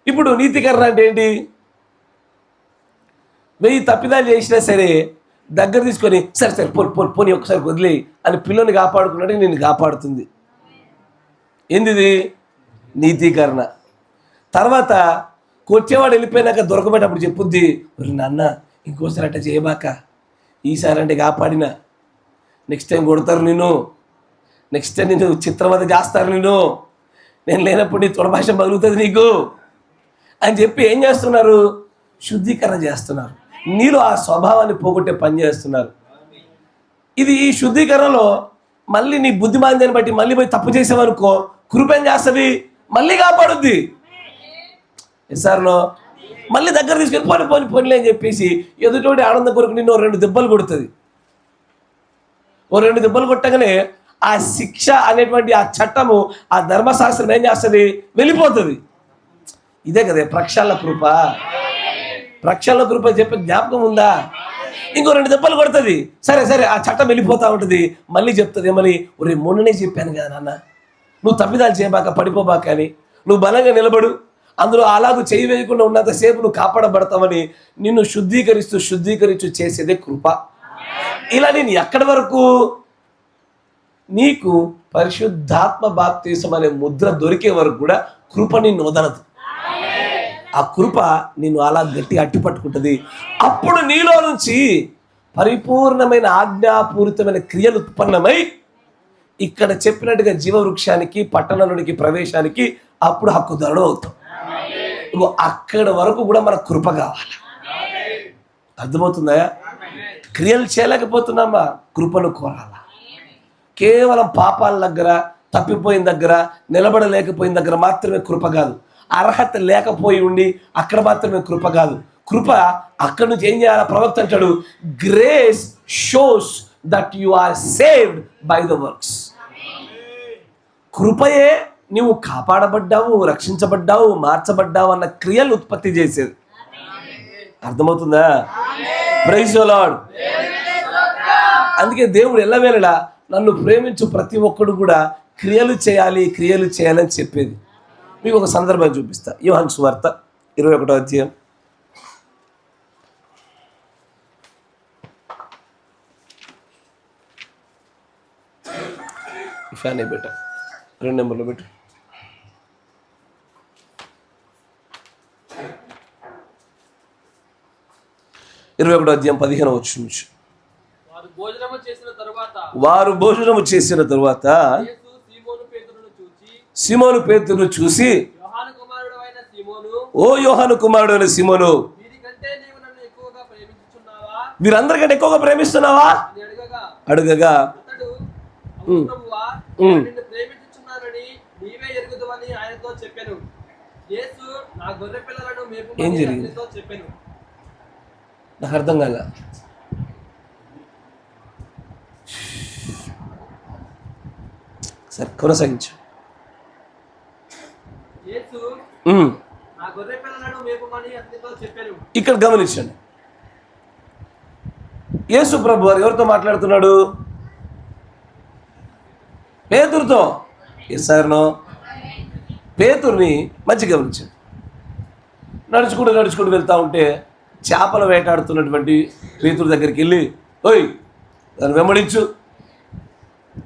ఇప్పుడు నీతీకరణ అంటే ఏంటి? 1000 తప్పిదాలు చేసినా సరే దగ్గర తీసుకొని సరే పోనీ ఒకసారి వదిలే అని పిల్లని కాపాడుకున్నట్టు నేను కాపాడుతుంది. ఏంది? నీతీకరణ. తర్వాత కొచ్చేవాడు వెళ్ళిపోయినాక దొరకబెట్టప్పుడు చెప్పుద్ది, నాన్న ఇంకోసారి అట్లా చేయబాక, ఈసారి అంటే కాపాడినా నెక్స్ట్ టైం కొడతారు నిన్ను, నెక్స్ట్ టైం నేను చిత్రవద చేస్తారు, నేను లేనప్పుడు నీ తొడభాష పగులుతుంది నీకు అని చెప్పి ఏం చేస్తున్నారు? శుద్ధీకరణ చేస్తున్నారు. నీలో ఆ స్వభావాన్ని పోగొట్టే పని చేస్తున్నారు. ఇది ఈ శుద్ధీకరణలో మళ్ళీ నీ బుద్ధిమాంద్యాన్ని బట్టి మళ్ళీ పోయి తప్పు చేసేవనుకో కృప ఏం చేస్తుంది? మళ్ళీ కాపాడుద్ది. ఎస్ఆర్లో మళ్ళీ దగ్గర తీసుకొని పోనీ అని చెప్పేసి ఎదుటోటి ఆనందం కొరకు నిన్ను 2 దెబ్బలు కొడుతుంది. 2 దెబ్బలు కొట్టగానే ఆ శిక్ష అనేటువంటి ఆ చట్టము, ఆ ధర్మశాస్త్రం ఏం చేస్తుంది? వెళ్ళిపోతుంది. ఇదే కదా ప్రక్షాళన కృప. ప్రక్షాళన కృప చెప్పే జ్ఞాపకం ఉందా? ఇంకో 2 దెబ్బలు కొడుతుంది, సరే ఆ చట్టం వెళ్ళిపోతూ ఉంటుంది. మళ్ళీ చెప్తుంది ఏమని? ఒరే మొన్ననే చెప్పాను కదా నాన్న, నువ్వు తప్పిదాలు చేయబాక, పడిపోబాక అని. నువ్వు బలంగా నిలబడు, అందులో అలాగూ చేయి వేయకుండా ఉన్నంతసేపు నువ్వు కాపాడబడతావని నిన్ను శుద్ధీకరిస్తూ చేసేదే కృప. ఇలా నేను ఎక్కడి వరకు? నీకు పరిశుద్ధాత్మ బాప్తిసం అనే ముద్ర దొరికే వరకు కూడా కృప నిన్ను వదలదు. ఆ కృప నిన్ను అలా గట్టి అట్టిపట్టుకుంటుంది. అప్పుడు నీలో నుంచి పరిపూర్ణమైన ఆజ్ఞాపూరితమైన క్రియలు ఉత్పన్నమై ఇక్కడ చెప్పినట్టుగా జీవవృక్షానికి పట్టణంలోనికి ప్రవేశానికి అప్పుడు హక్కుదారుడు అవుతాం. అక్కడ వరకు కూడా మనకు కృప కావాలి. అర్థమవుతుందా? క్రియలు చేయలేకపోతున్నామా? కృపను కోరాలా. కేవలం పాపాల దగ్గర, తప్పిపోయిన దగ్గర, నిలబడలేకపోయిన దగ్గర మాత్రమే కృప కాదు. అర్హత లేకపోయి ఉండి అక్కడ మాత్రమే కృప కాదు. కృప అక్కడి నుంచి ఏం చేయాలి? ప్రవక్త అంటాడు, grace shows that you are saved by the works. కృపయే నువ్వు కాపాడబడ్డావు, రక్షించబడ్డావు, మార్చబడ్డావు అన్న క్రియలు ఉత్పత్తి చేసేది. అర్థమవుతుందా? Praise the Lord. అందుకే దేవుడు ఎల్లవేళలా నన్ను ప్రేమించు ప్రతి ఒక్కడు కూడా క్రియలు చేయాలని చెప్పేది. మీకు ఒక సందర్భం చూపిస్తా. యోహాను సువార్త 21వ అధ్యాయం. ఫ్యాన్ పెట్ట 2 నెంబర్లో పెట్టు. 21వ అధ్యాయం 15వ వచనం నుంచి. వారు భోజనము చేసిన తరువాత సీమోను పేతురును చూసి, ఓ యోహాను కుమారుడు అయిన సీమోను, వీరందరికంటే ఎక్కువగా ప్రేమిస్తున్నావా అడగగా, ఏం జరిగింది నాకు అర్థం కాల. సరే కొనసాగించు. ఇక్కడ గమనించండి, యేసు ప్రభు వారు ఎవరితో మాట్లాడుతున్నాడు? పేతురుతో. ఎస్ఆర్నో పేతుర్ని మంచి గమనించండి. నడుచుకుంటూ వెళ్తూ ఉంటే చేపలు వేటాడుతున్నటువంటి పేతురు దగ్గరికి వెళ్ళి, ఓయ్ దాన్ని వెంబడించు.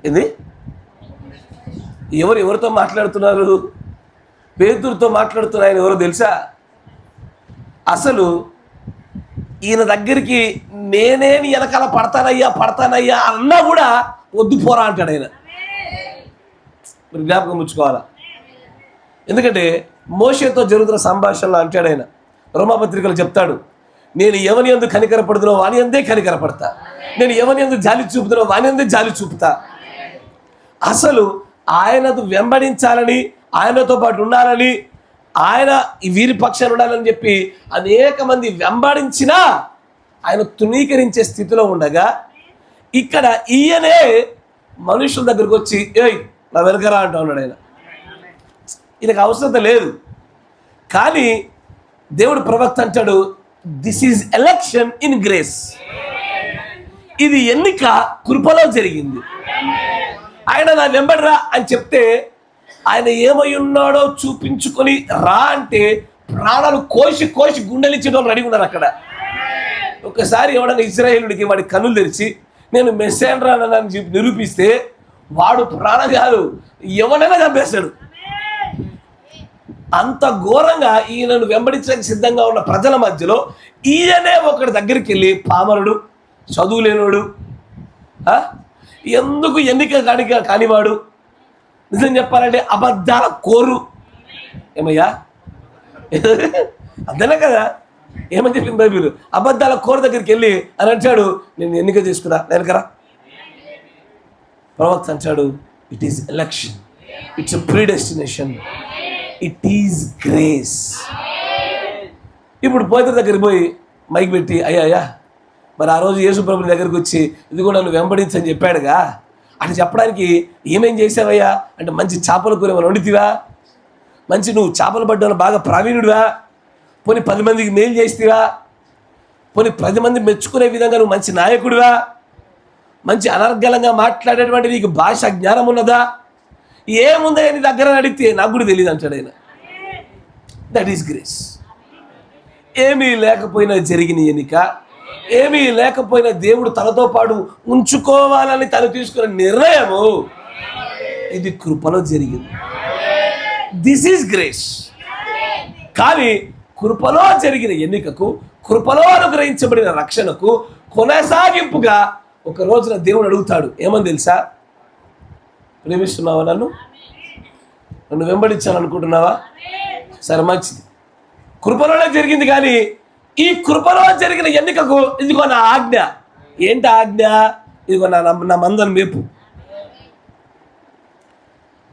ఏంది? ఎవరితో మాట్లాడుతున్నారు? పేతురుతో మాట్లాడుతున్న ఆయన ఎవరో తెలుసా? అసలు ఈయన దగ్గరికి నేనే వెనకాల పడతానయ్యా అన్నా కూడా వద్దు పోరా అంటాడు ఆయన. మీరు జ్ఞాపకం ఉంచుకోవాలా. ఎందుకంటే మోషేతో జరుగుతున్న సంభాషణలో అంటాడు ఆయన. రోమాపత్రికలు చెప్తాడు, నేను ఎవని యందు కనికరపడుతున్నో వాని అందే కనికరపడతా, నేను ఎవని యందు జాలి చూపుతున్నో వాని అందే జాలి చూపుతా. అసలు ఆయనను వెంబడించాలని, ఆయనతో పాటు ఉండాలని, ఆయన వీరి పక్షాన్ని ఉండాలని చెప్పి అనేక మంది వెంబడించినా ఆయన తృణీకరించే స్థితిలో ఉండగా, ఇక్కడ ఈయనే మనుషుల దగ్గరకు వచ్చి ఏయ్ నా వెనకరా అంటూ ఉన్నాడు ఆయన. ఈయనకు అవసరం లేదు. కానీ దేవుడు ప్రవక్త అంటాడు, this is election in grace. ఇది ఎన్నిక కృపలో జరిగింది. ఆయన నా వెంబడిరా అని చెప్తే ఆయన ఏమై ఉన్నాడో చూపించుకొని రా అంటే ప్రాణాలు కోసి గుండెలిచ్చడం రెడీ ఉన్నారు అక్కడ. ఒకసారి ఎవడన్నా ఇశ్రాయేలుడికి వాడి కన్నులు తెరిచి నేను మెస్సేయను రానని చెప్పి నిరూపిస్తే వాడు ప్రాణం కాదు ఎవరైనా చంపేస్తాడు. అంత ఘోరంగా ఈయనను వెంబడించడానికి సిద్ధంగా ఉన్న ప్రజల మధ్యలో ఈయనే ఒకటి దగ్గరికి వెళ్ళి, పామరుడు, చదువు లేనివాడు, ఎందుకు ఎన్నిక కానివాడు, నిజం చెప్పాలంటే అబద్ధాల కోరు. ఏమయ్యా అర్థనే కదా ఏమని చెప్పింది బైబిల్? అబద్ధాల కోరు దగ్గరికి వెళ్ళి అని అంటాడు, నేను ఎన్నిక చేసుకున్నా వెనకరా. ప్రవక్త అంటాడు, it is election, it's a predestination, it is grace. ఇప్పుడు పేతురు దగ్గరికి పోయి మైక్ పెట్టి, అయ్యా మరి ఆ రోజు యేసు ప్రభుని దగ్గరికి వచ్చి ఇదిగో నన్ను వెంబడించని చెప్పాడుగా, అని చెప్పడానికి ఏమేం చేసావయ్యా అంటే, మంచి చేపల కూర ఏమైనా వండితివా, మంచి నువ్వు చేపలు పడ్డాను బాగా ప్రావీణుడివా, పోనీ 10 మందికి మేలు చేస్తేవా, పోనీ 10 మంది మెచ్చుకునే విధంగా నువ్వు మంచి నాయకుడివా, మంచి అనర్గళంగా మాట్లాడేటువంటి నీకు భాష జ్ఞానం ఉన్నదా, ఏముందా నీ దగ్గర అడిగితే నాకు కూడా తెలియదు అంటాడు ఆయన. That is grace. ఏమీ లేకపోయినా జరిగిన ఎన్నిక, ఏమీ లేకపోయినా దేవుడు తనతో పాటు ఉంచుకోవాలని తను తీసుకున్న నిర్ణయము, ఇది కృపలో జరిగింది. This is grace. కానీ కృపలో జరిగిన ఎన్నికకు, కృపలో అనుగ్రహించబడిన రక్షణకు కొనసాగింపుగా ఒక రోజున దేవుడు అడుగుతాడు, ఏమని తెలుసా? ప్రేమిస్తున్నావా? నన్ను వెంబడించాను అనుకుంటున్నావా? సరే మంచిది, కృపలోనే జరిగింది. కానీ ఈ కృపలో జరిగిన ఎన్నికకు ఇదిగో నా ఆజ్ఞ. ఏంటి ఆజ్ఞ? ఇదిగో నా మందను మేపు.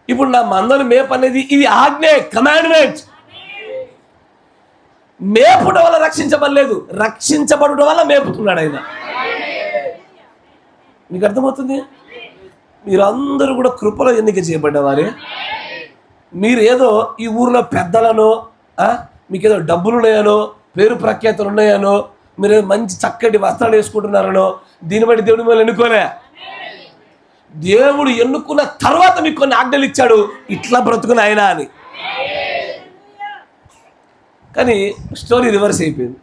ఇప్పుడు నా మందను మేపు అనేది ఇది ఆజ్ఞే, కమాండ్మెంట్. మేపుట వల్ల రక్షించబడలేదు, రక్షించబడుట వల్ల మేపుతున్నాడు ఆయన. మీకు అర్థమవుతుంది? మీరందరూ కూడా కృపలో ఎన్నిక చేయబడ్డవారే. మీరు ఏదో ఈ ఊర్లో పెద్దలనో, మీకేదో డబ్బులు ఉన్నాయనో, పేరు ప్రఖ్యాతలు ఉన్నాయనో, మీరు మంచి చక్కటి వస్త్రాలు వేసుకుంటున్నారనో దీన్ని బట్టి దేవుడు మిమ్మల్ని ఎన్నుకోలే. దేవుడు ఎన్నుకున్న తర్వాత మీకు కొన్ని ఆజ్ఞలు ఇచ్చాడు, ఇట్లా బ్రతుకుని ఆయన అని. కానీ స్టోరీ రివర్స్ అయిపోయింది.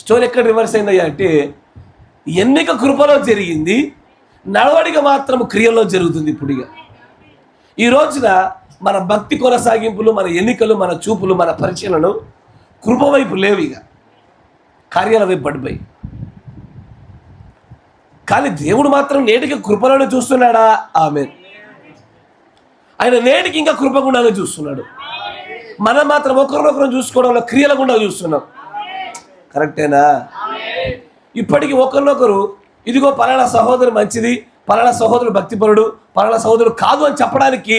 స్టోరీ ఎక్కడ రివర్స్ అయిందయ్యా అంటే, ఎన్నిక కృపలో జరిగింది, నడవడిక మాత్రం క్రియల్లో జరుగుతుంది. ఇప్పుడు ఇక ఈ రోజున మన భక్తి కొనసాగింపులు, మన ఎన్నికలు, మన చూపులు, మన పరిచయలను కృప వైపు లేవు, ఇక కార్యాల వైపు పడిపోయి. కానీ దేవుడు మాత్రం నేటికి కృపలను చూస్తున్నాడా? ఆమేన్. ఆయన నేటికి ఇంకా కృప గుండానే చూస్తున్నాడు. మనం మాత్రం ఒకరినొకరు చూసుకోవడంలో క్రియల గుండా చూస్తున్నాం. కరెక్టేనా? ఇప్పటికీ ఒకరినొకరు ఇదిగో పలానా సహోదరు మంచిది, పలానా సహోదరుడు భక్తిపరుడు, పలానా సహోదరుడు కాదు అని చెప్పడానికి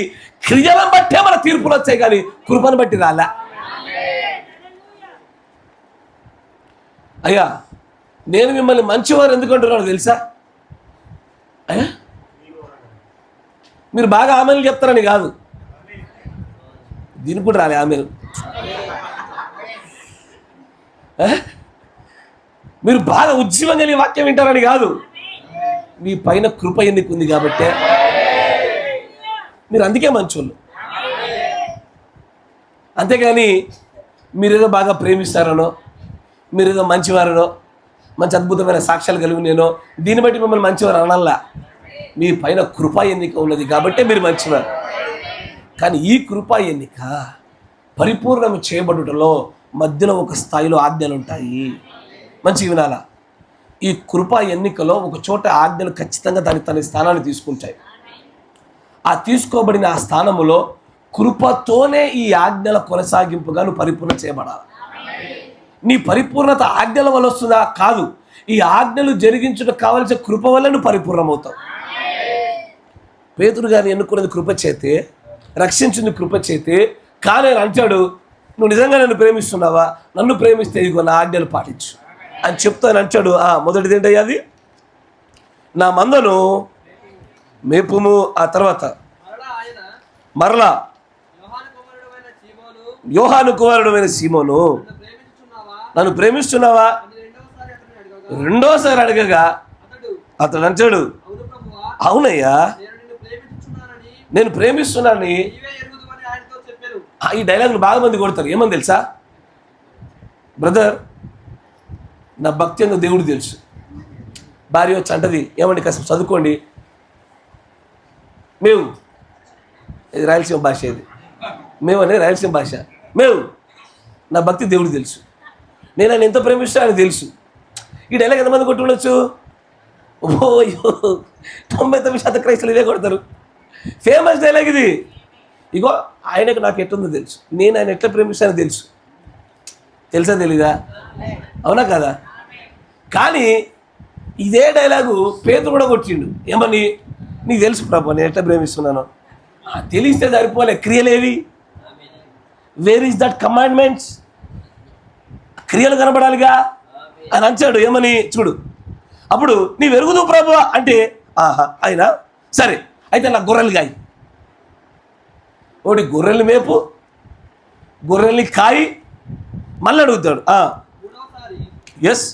క్రియలను బట్టే మన తీర్పులు వచ్చాయి, కానీ కృపను బట్టి రాలే. అయ్యా, నేను మిమ్మల్ని మంచివారు ఎందుకు అంటున్నాను తెలుసా? అయ్యా, మీరు బాగా ఆమెలు చెప్తారని కాదు, దీనికి కూడా రాలే ఆమెలు. మీరు బాగా ఉద్యమం కలిగి వాక్యం వింటారని కాదు, మీ పైన కృప ఎన్నికుంది కాబట్టే మీరు అందుకే మంచోళ్ళు. అంతేగాని మీరేదో బాగా ప్రేమిస్తారనో, మీరేదో మంచివారనో, మంచి అద్భుతమైన సాక్ష్యాలు కలిగి నేనో దీన్ని బట్టి మిమ్మల్ని మంచివారు అనల్లా. మీ పైన కృపా ఎన్నిక ఉన్నది కాబట్టే మీరు మంచివారు. కానీ ఈ కృపా ఎన్నిక పరిపూర్ణం చేయబడుటలో మధ్యలో ఒక స్థాయిలో ఆజ్ఞలు ఉంటాయి. మంచి వినాలా, ఈ కృపా ఎన్నికలో ఒక చోట ఆజ్ఞలు ఖచ్చితంగా తన స్థానాన్ని తీసుకుంటాయి. ఆ తీసుకోబడిన ఆ స్థానములో కృపతోనే ఈ ఆజ్ఞల కొనసాగింపుగా నువ్వు పరిపూర్ణ చేయబడాలి. నీ పరిపూర్ణత ఆజ్ఞల వల్ల వస్తుందా? కాదు, ఈ ఆజ్ఞలు జరిగించుటకు కావలసిన కృప వల్ల నువ్వు పరిపూర్ణమవుతావు. పేతురు గారిని ఎన్నుకున్నది కృప చేతే, రక్షించింది కృప చేతే. కానీ ఆయన అంటాడు, నువ్వు నిజంగా నన్ను ప్రేమిస్తున్నావా? నన్ను ప్రేమిస్తే ఇదిగో నా ఆజ్ఞలు పాటించు అని చెప్తాను అంటాడు. మొదటిది ఏంటయ్యా? అది నా మందను మేపుము. ఆ తర్వాత మరలా యోహాను కుమారుడైన సీమోను, నన్ను ప్రేమిస్తున్నావా? రెండోసారి అడగగా అతడు అంటాడు, అవునయ్యా నేను ప్రేమిస్తున్నానని. ఈ డైలాగులు బాగా మంది కొడతారు. ఏమని తెలుసా? బ్రదర్, నా భక్తి ఎందుకు దేవుడు తెలుసు. భార్య వచ్చి అంటది, ఏమండి కాస్త చదువుకోండి. మేము, ఇది రాయలసీమ భాష, ఇది మేము అనేది రాయలసీమ భాష. మేము, నా భక్తి దేవుడు తెలుసు, నేను ఆయన ఎంత ప్రేమిస్తా ఆయన తెలుసు. ఈ డైలాగ్ ఎంతమంది కొట్టి ఉండొచ్చు? ఓయ్యో, 99% క్రైస్తవులు ఇదే కొడతారు. ఫేమస్ డైలాగ్ ఇది. ఇగో ఆయనకు నాకు ఎట్టుందో తెలుసు, నేను ఆయన ఎట్లా ప్రేమిస్తానో తెలుసు. తెలుసా తెలీదా? అవునా కదా? కానీ ఇదే డైలాగు పేతురు కూడా కొట్టిండు. ఏమని? నీకు తెలుసు ప్రభు నేను ఎట్లా ప్రేమిస్తున్నాను. తెలిస్తే సరిపోలే, క్రియలేవి? Where is that commandments? క్రియలు కనబడాలిగా అని అంచాడు. ఏమని? చూడు, అప్పుడు నీ వెరుగుదు ప్రభు అంటే, ఆయన సరే అయితే నా గొర్రెలు కాయి. ఒకటి గొర్రెలు మేపు, గొర్రెల్ని కాయి. మళ్ళీ అడుగుతాడు, ఎస్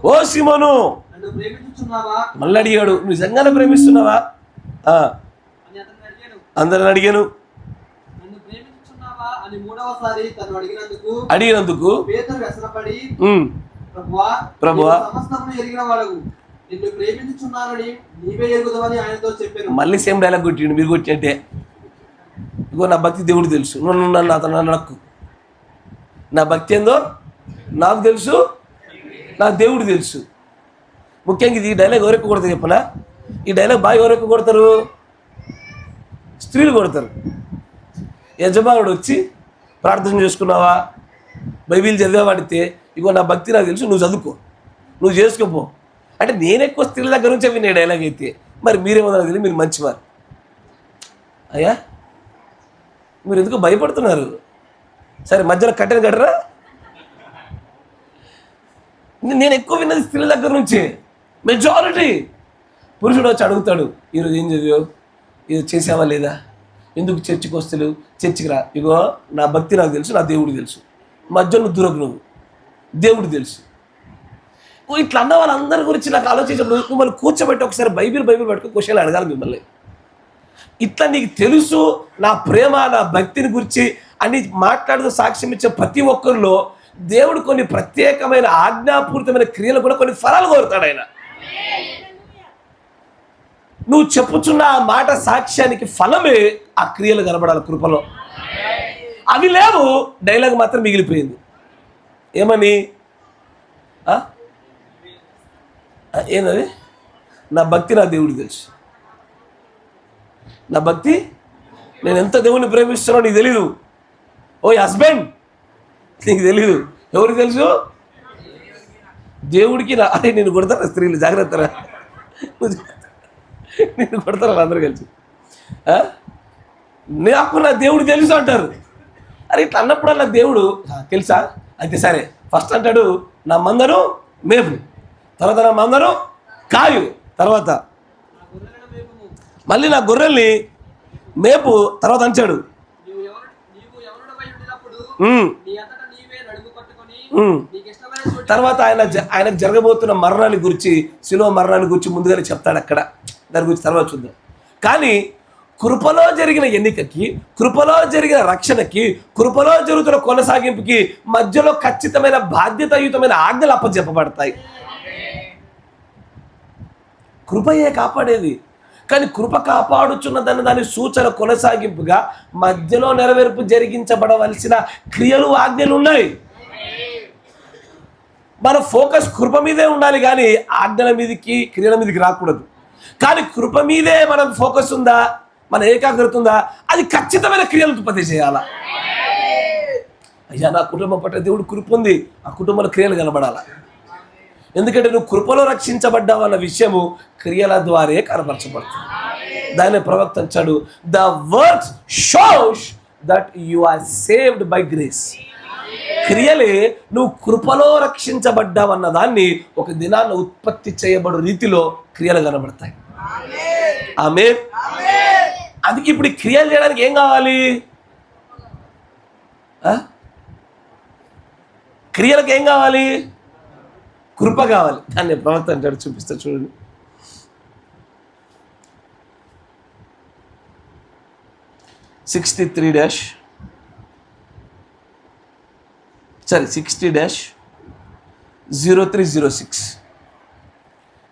ఓ సీమోను మళ్ళీ అడిగాడు, నువ్వు నిజంగానే ప్రేమిస్తున్నావా? అందరిని అడిగాను. అడిగినందుకు ప్రభువా మళ్ళీ సేమ్ డైలాగ్ కొట్టిండు. మీరు కొట్టినట్టే. ఇగో నా భక్తి దేవుడు తెలుసు, నువ్వు నన్ను అతను నన్ను నా భక్తి ఏందో నాకు తెలుసు, నా దేవుడు తెలుసు. ముఖ్యంగా ఇది ఈ డైలాగ్ ఎవరెక్కువ కొడతారు చెప్పనా? ఈ డైలాగ్ బాగా ఎవరెక్కువ కొడతారు? స్త్రీలు కొడతారు. యజమానుడు వచ్చి ప్రార్థన చేసుకున్నావా, బైబిల్ చదివా వాడితే, ఇగో నా భక్తి నాకు తెలుసు, నువ్వు చదువుకో, నువ్వు చేసుకోపో అంటే నేను ఎక్కువ స్త్రీల దగ్గర నుంచే వినే డైలాగ్ అయితే. మరి మీరేమన్నా తెలియదు, మీరు మంచివారు. అయ్యా మీరు ఎందుకు భయపడుతున్నారు? సరే మధ్యలో కట్టరా. నేను ఎక్కువ విన్నది స్త్రీల దగ్గర నుంచి. మెజారిటీ పురుషుడు వచ్చి అడుగుతాడు, ఈరోజు ఏం చదివావు, ఇది చేసావా లేదా, ఎందుకు చర్చికి వస్తలేవు, చర్చికి రా. ఇగో నా భక్తి నాకు తెలుసు, నా దేవుడు తెలుసు. మధ్యలో దూరకు నువ్వు, దేవుడు తెలుసు. ఇట్లా అన్న వాళ్ళందరి గురించి నాకు ఆలోచించినప్పుడు మిమ్మల్ని కూర్చోబెట్టి ఒకసారి బైబిల్ పట్టుకుని క్వశ్చన్లు అడగాలి మిమ్మల్ని. ఇట్లా నీకు తెలుసు నా ప్రేమ నా భక్తిని గురించి అని మాట్లాడుతూ సాక్ష్యం ఇచ్చే ప్రతి ఒక్కరిలో దేవుడు కొన్ని ప్రత్యేకమైన ఆజ్ఞాపూరితమైన క్రియలు కూడా కొన్ని ఫలాలు కోరుతాడు ఆయన. నువ్వు చెప్పుచున్న ఆ మాట సాక్ష్యానికి ఫలమే ఆ క్రియలు కనబడాలి కృపలో. అవి లేవు, డైలాగ్ మాత్రం మిగిలిపోయింది. ఏమని? ఏంటది? నా భక్తి నా దేవుడికి తెలుసు. నా భక్తి, నేను ఎంత దేవుడిని ప్రేమిస్తున్నానో నీకు తెలీదు. ఓ హస్బెండ్, నీకు తెలీదు. ఎవరికి తెలుసు? దేవుడికి. అదే నేను కొడతారా స్త్రీలు? జాగ్రత్తరా, నేను కొడతారా అందరూ కలిసి? నాకు నా దేవుడు తెలుసు అంటారు. అరే ఇట్లా అన్నప్పుడల్లా దేవుడు తెలుసా? అయితే సరే, ఫస్ట్ అంటాడు నా మందను మేపు, తర్వాత నా మందను కాయు, తర్వాత మళ్ళీ నా గొర్రెల్ని మేపు, తర్వాత అంచాడు తర్వాత ఆయనకు జరగబోతున్న మరణాన్ని గురించి, శిలువ మరణాన్ని గురించి ముందుగానే చెప్తాడు అక్కడ. దాని గురించి తర్వాత చూద్దాం. కానీ కృపలో జరిగిన ఎన్నికకి, కృపలో జరిగిన రక్షణకి, కృపలో జరుగుతున్న కొనసాగింపుకి మధ్యలో ఖచ్చితమైన బాధ్యతాయుతమైన ఆజ్ఞలు అప్పచెప్పబడతాయి. కృపయే కాపాడేది. కానీ కృప కాపాడుచున్న దాని సూచన కొనసాగింపుగా మధ్యలో నెరవేర్పు జరిగించబడవలసిన క్రియలు ఆజ్ఞలు ఉన్నాయి. మన ఫోకస్ కృప మీదే ఉండాలి, కానీ ఆజ్ఞల మీదకి క్రియల మీదకి రాకూడదు. కానీ కృప మీదే మనం ఫోకస్ ఉందా, మన ఏకాగ్రత ఉందా, అది ఖచ్చితమైన క్రియలు ఉత్పత్తి చేయాలా. అయ్యా నా కుటుంబం పట్ల దేవుడు కృప ఉంది, ఆ కుటుంబంలో క్రియలు కనబడాలా. ఎందుకంటే నువ్వు కృపలో రక్షించబడ్డావు అన్న విషయము క్రియల ద్వారే కనబరచబడుతుంది. దాన్ని ప్రవక్త అంటాడు, the works shows that you are saved by grace. క్రియలే నువ్వు కృపలో రక్షించబడ్డావు అన్న దాన్ని ఒక దినాన్ని ఉత్పత్తి చేయబడు రీతిలో క్రియలు కనబడతాయి. ఆమేన్. అందుకే ఇప్పుడు క్రియలు చేయడానికి ఏం కావాలి? క్రియలకు ఏం కావాలి? కృప కావాలి. దాన్ని ప్రవక్త అంటాడు, చూపిస్తా చూడండి. (60-03-0306)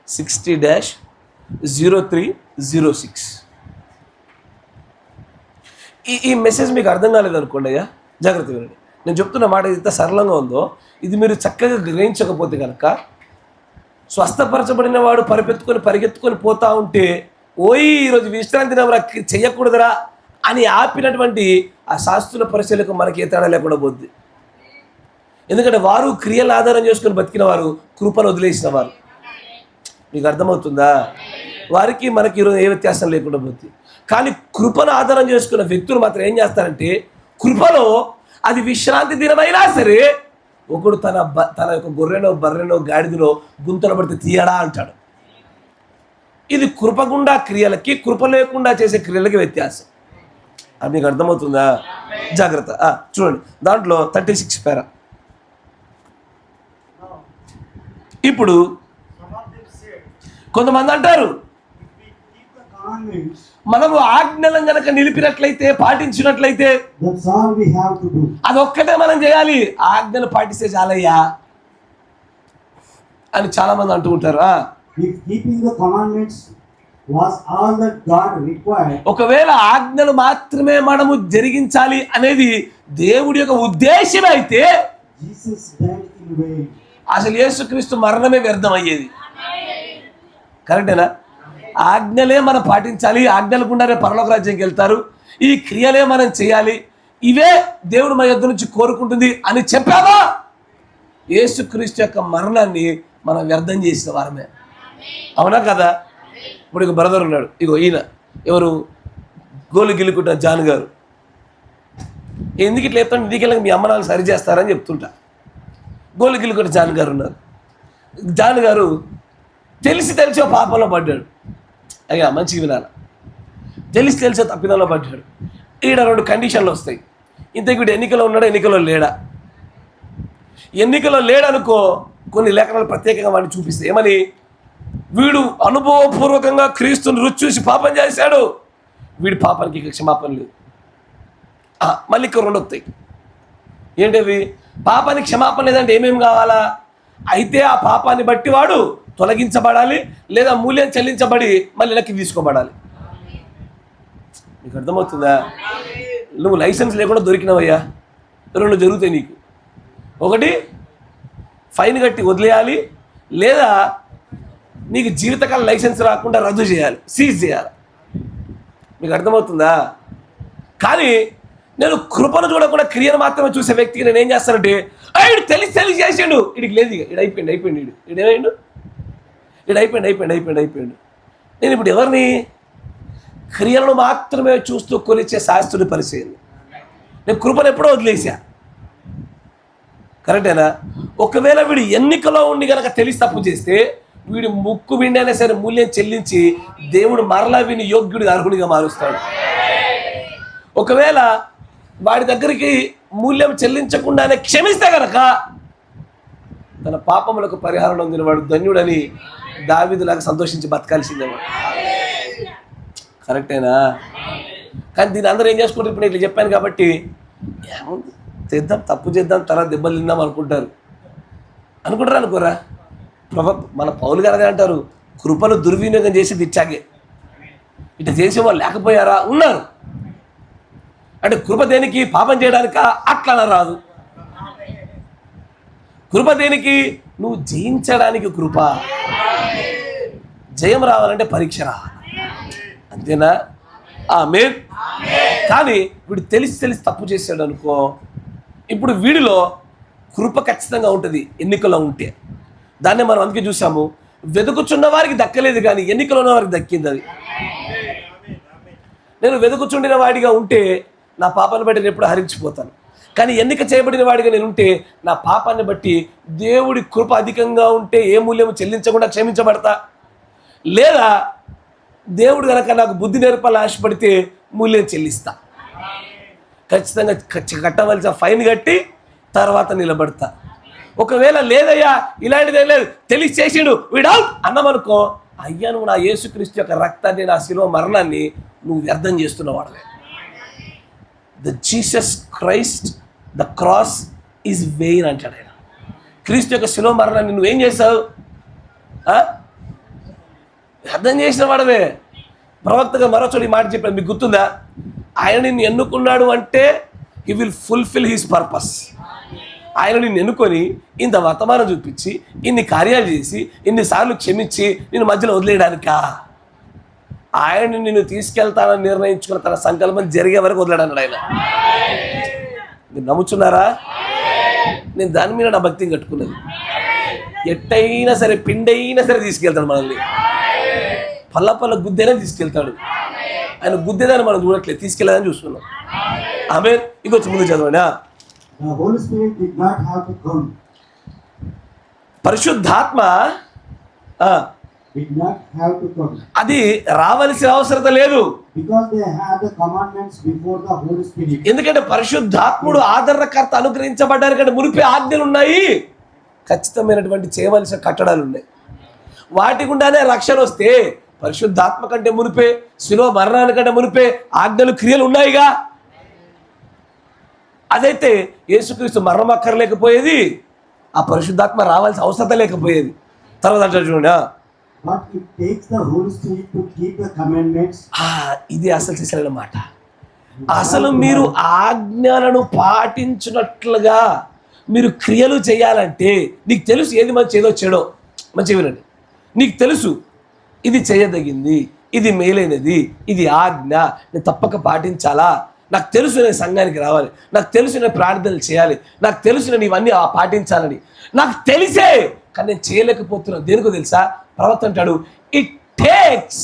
60-03-06. ఈ మెసేజ్ మీకు అర్థం కాలేదు అనుకోండి అయ్యా, జాగ్రత్తగా వినండి. నేను చెప్తున్న మాట ఎంత సరళంగా ఉందో ఇది మీరు చక్కగా గ్రహించకపోతే కనుక, స్వస్థపరచబడిన వాడు పరిగెత్తుకొని పోతా ఉంటే ఈరోజు విశ్రాంతి చెయ్యకూడదురా అని ఆపినటువంటి ఆ శాస్త్రుల పరిశీలకు మనకి ఏ తేడా లేకుండా పోద్ది. ఎందుకంటే వారు క్రియల ఆధారం చేసుకొని బతికిన వారు, కృపను వదిలేసిన వారు. మీకు అర్థమవుతుందా? వారికి మనకి ఈరోజు ఏ వ్యత్యాసం లేకుండా పోతుంది. కానీ కృపను ఆధారం చేసుకున్న వ్యక్తులు మాత్రం ఏం చేస్తారంటే, కృపలో అది విశ్రాంతి దినమైనా సరే ఒకడు తన యొక్క గొర్రెనో బర్రెనో గాడిదలో గుంతలు పడితే తీయడా అంటాడు. ఇది కృపగుండా క్రియలకి, కృప లేకుండా చేసే క్రియలకి వ్యత్యాసం. అది మీకు అర్థమవుతుందా? జాగ్రత్త. చూడండి, దాంట్లో 36 పేరా. ఇప్పుడు కొంతమంది అంటారు, మనము ఆజ్ఞలను గనక నిలిపినట్లయితే, పాటించినట్లయితే అదొక్కటే మనం చేయాలి, ఆజ్ఞలు పాటిస్తే చాలయ్యా అని చాలా మంది అంటూ ఉంటారు. ఒకవేళ ఆజ్ఞలు మాత్రమే మనము జరిగించాలి అనేది దేవుడి యొక్క ఉద్దేశం అయితే అసలు యేసుక్రీస్తు మరణమే వ్యర్థం అయ్యేది. కరెక్టేనా? ఆజ్ఞలే మనం పాటించాలి, ఆజ్ఞల గుండానే పరలోక రాజ్యానికి వెళ్తారు, ఈ క్రియలే మనం చేయాలి, ఇవే దేవుడు మా యొద్ద నుంచి కోరుకుంటుంది అని చెప్పామా, యేసుక్రీస్తు యొక్క మరణాన్ని మనం వ్యర్థం చేసిన వారమే. అవునా కదా? ఇప్పుడు ఇక బ్రదర్ ఉన్నాడు, ఇగో ఈయన ఎవరు, గోలు గిల్లుకుంటున్న జాన్ గారు. ఎందుకు ఇట్లా చెప్తాను, నీకెళ్ళక మీ అమ్మ నాన్న సరి చేస్తారని చెప్తుంటా. గోలు గిల్లుకుంటున్న జాన్ గారు ఉన్నారు. జాన్ గారు తెలిసి తెలిసో పాపంలో పడ్డాడు. అయ్యా మంచిగా వినాలి, తెలిసో తప్పిదంలో పడ్డాడు. ఈడ 2 కండిషన్లు వస్తాయి. ఇంతకు వీడు ఎన్నికలో ఉన్నాడా, ఎన్నికలో లేడా? ఎన్నికలో లేడనుకో, కొన్ని లేఖనాలు ప్రత్యేకంగా వాడిని చూపిస్తాయి. ఏమని? వీడు అనుభవపూర్వకంగా క్రీస్తుని రుచి చూసి పాపం చేశాడు, వీడి పాపానికి ఇక క్షమాపణ లేదు. మళ్ళీ ఇక్కడ రెండు వస్తాయి. ఏంటవి? పాపానికి క్షమాపణ లేదంటే ఏమేమి కావాలా? అయితే ఆ పాపాన్ని బట్టి వాడు తొలగించబడాలి, లేదా మూల్యం చెల్లించబడి మళ్ళీ వెనక్కి తీసుకోబడాలి. నీకు అర్థమవుతుందా? నువ్వు లైసెన్స్ లేకుండా దొరికినవయ్యా, రెండు జరుగుతాయి నీకు. ఒకటి, ఫైన్ కట్టి వదిలేయాలి, లేదా నీకు జీవితకాల లైసెన్స్ రాకుండా రద్దు చేయాలి, సీజ్ చేయాలి. మీకు అర్థమవుతుందా? కానీ నేను కృపను చూడకుండా క్రియను మాత్రమే చూసే వ్యక్తికి నేను ఏం చేస్తానంటే, వీడు తెలిసి చేసాడు, వీడికి లేదు, ఇడు అయిపోయింది వీడేమైండు, వీడు అయిపోయిండు. నేను ఇప్పుడు ఎవరిని? క్రియలను మాత్రమే చూస్తూ కొలిచే శాస్త్రుడి పరిచయం. నేను కృపను ఎప్పుడో వదిలేసా. కరెక్టేనా? ఒకవేళ వీడు ఎన్నికలో ఉండి కనుక తెలిసి తప్పు చేస్తే వీడు ముక్కు విండైనా సరే మూల్యం చెల్లించి దేవుడు మరలా వీని యోగ్యుడిగా అర్హుడిగా మారుస్తాడు. ఒకవేళ వాడి దగ్గరికి మూల్యం చెల్లించకుండానే క్షమిస్తే కనుక తన పాపములకు పరిహారం పొందిన వాడు ధన్యుడని దావీదులాగా సంతోషించి బతకాల్సిందేవాడు. కరెక్టేనా? కానీ దీని అందరూ ఏం చేసుకుంటారు? ఇప్పుడు ఇట్లా చెప్పాను కాబట్టి ఏముంది, చేద్దాం, తప్పు చేద్దాం, తర్వాత దెబ్బలు తిందాం అనుకుంటారా? అనుకోరా? మన పౌలు గారు అదే అంటారు, కృపను దుర్వినియోగం చేసి ఇచ్చాగే. ఇట్లా చేసేవాళ్ళు లేకపోయారా? ఉన్నారు. అంటే కృప దేనికి? పాపం చేయడానికా? అట్లా రాదు. కృప దేనికి? నువ్వు జయించడానికి కృప. జయం రావాలంటే పరీక్ష రావాలి, అంతేనా? ఆమేన్. కానీ వీడు తెలిసి తప్పు చేశాడు అనుకో, ఇప్పుడు వీడిలో కృప ఖచ్చితంగా ఉంటుంది ఎన్నికలో ఉంటే. దాన్నే మనం అందుకే చూసాము, వెతుకుచున్న వారికి దక్కలేదు కానీ ఎన్నికలో ఉన్న వారికి దక్కింది. అది నేను వెతుకుచుండిన వాడిగా ఉంటే నా పాపాన్ని బట్టి నేను ఎప్పుడు హరించిపోతాను. కానీ ఎన్నిక చేయబడిన వాడిగా నేను ఉంటే నా పాపాన్ని బట్టి దేవుడి కృప అధికంగా ఉంటే ఏ మూల్యము చెల్లించకుండా క్షమించబడతా. లేదా దేవుడు కనుక నాకు బుద్ధి నేర్పాలని ఆశపడితే మూల్యం చెల్లిస్తా. ఖచ్చితంగా కట్టవలసిన ఫైన్ కట్టి తర్వాత నిలబడతా. ఒకవేళ లేదయ్యా ఇలాంటిదే లేదు, తెలిసి చేసిండు వీడౌట్ అన్నమనుకో, అయ్యా నువ్వు నా యేసుక్రీస్తు యొక్క రక్తాన్ని, నా శిలువ మరణాన్ని నువ్వు వ్యర్థం చేస్తున్నవాడవే. The Jesus Christ, the cross is vain అంటాడు ఆయన. క్రీస్తు యొక్క శిలువ మరణాన్ని నువ్వేం చేసావు? వ్యర్థం చేసిన వాడవే. ప్రవక్తగా మరోచోటి మాట చెప్పాడు, మీకు గుర్తుందా? ఆయన నిన్ను ఎన్నుకున్నాడు అంటే he will fulfil his purpose. ఆయన నిన్ను ఎన్నుకొని ఇంత వర్తమానం చూపించి ఇన్ని కార్యాలు చేసి ఇన్నిసార్లు క్షమించి నిన్ను మధ్యలో వదిలేయడానికా? ఆయన నిన్ను తీసుకెళ్తానని నిర్ణయించుకున్న తన సంకల్పం జరిగే వరకు వదిలేడన్నాడు ఆయన. మీరు నమ్ముచున్నారా? నేను దాని మీద నా భక్తిని కట్టుకున్నది. ఎట్టయినా సరే, పిండైనా సరే తీసుకెళ్తాడు మనల్ని. పల్ల గుద్దైనా తీసుకెళ్తాడు. ఆయన గుద్దేదాన్ని మనం చూడట్లేదు, తీసుకెళ్ళదని చూస్తున్నాం. ఆమె ఇంకొచ్చి ముందు చదవండి. పరిశుద్ధాత్మ అది రావలసిన అవసరం లేదు, ఎందుకంటే పరిశుద్ధాత్ముడు ఆదరణకర్త అనుగ్రహించబడ్డానికంటే మునిపే ఆజ్ఞలు ఉన్నాయి, ఖచ్చితమైనటువంటి చేయవలసిన కట్టడాలు ఉన్నాయి. వాటి గుండానే రక్షణ వస్తే పరిశుద్ధాత్మ కంటే మునిపే, శిలువ మరణానికంటే మునిపే ఆజ్ఞలు, క్రియలు ఉన్నాయిగా. అదైతే యేసుక్రీస్తు మరణం అక్కర్లేకపోయేది, ఆ పరిశుద్ధాత్మ రావాల్సిన అవసరం లేకపోయేది. తర్వాత అంటే చూడండి, ఇది అసలు చేసిన మాట. అసలు మీరు ఆజ్ఞలను పాటించినట్లుగా మీరు క్రియలు చేయాలంటే నీకు తెలుసు ఏది మంచి ఏదో చెడో. మంచి వినండి, నీకు తెలుసు ఇది చేయదగింది, ఇది మేలైనది, ఇది ఆజ్ఞ, నేను తప్పక పాటించాలా. నాకు తెలుసు నేను సంఘానికి రావాలి, నాకు తెలుసు నేను ప్రార్థనలు చేయాలి, నాకు తెలుసు నేను ఇవన్నీ పాటించాలని నాకు తెలిసే, కానీ నేను చేయలేకపోతున్నాను. దేనికో తెలుసా? ప్రవక్త అంటాడు, it takes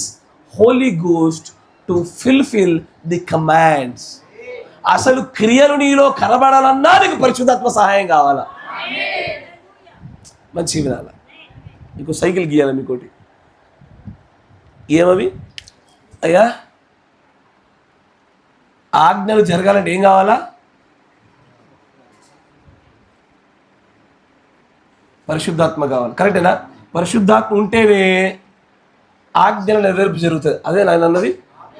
Holy Ghost to fulfil the commands. అసలు క్రియలు నీలో కనబడాలన్నా నీకు పరిశుద్ధాత్మ సహాయం కావాలా. మంచి వినాల. మీకు సైకిల్ గీయాలి, మీకోటి ఏమవి అయ్యా? ఆజ్ఞలు జరగాలంటే ఏం కావాలా? పరిశుద్ధాత్మ కావాలి. కరెక్టేనా? పరిశుద్ధాత్మ ఉంటేనే ఆజ్ఞల నెరవేర్పు జరుగుతుంది. అదే నాయన అన్నది.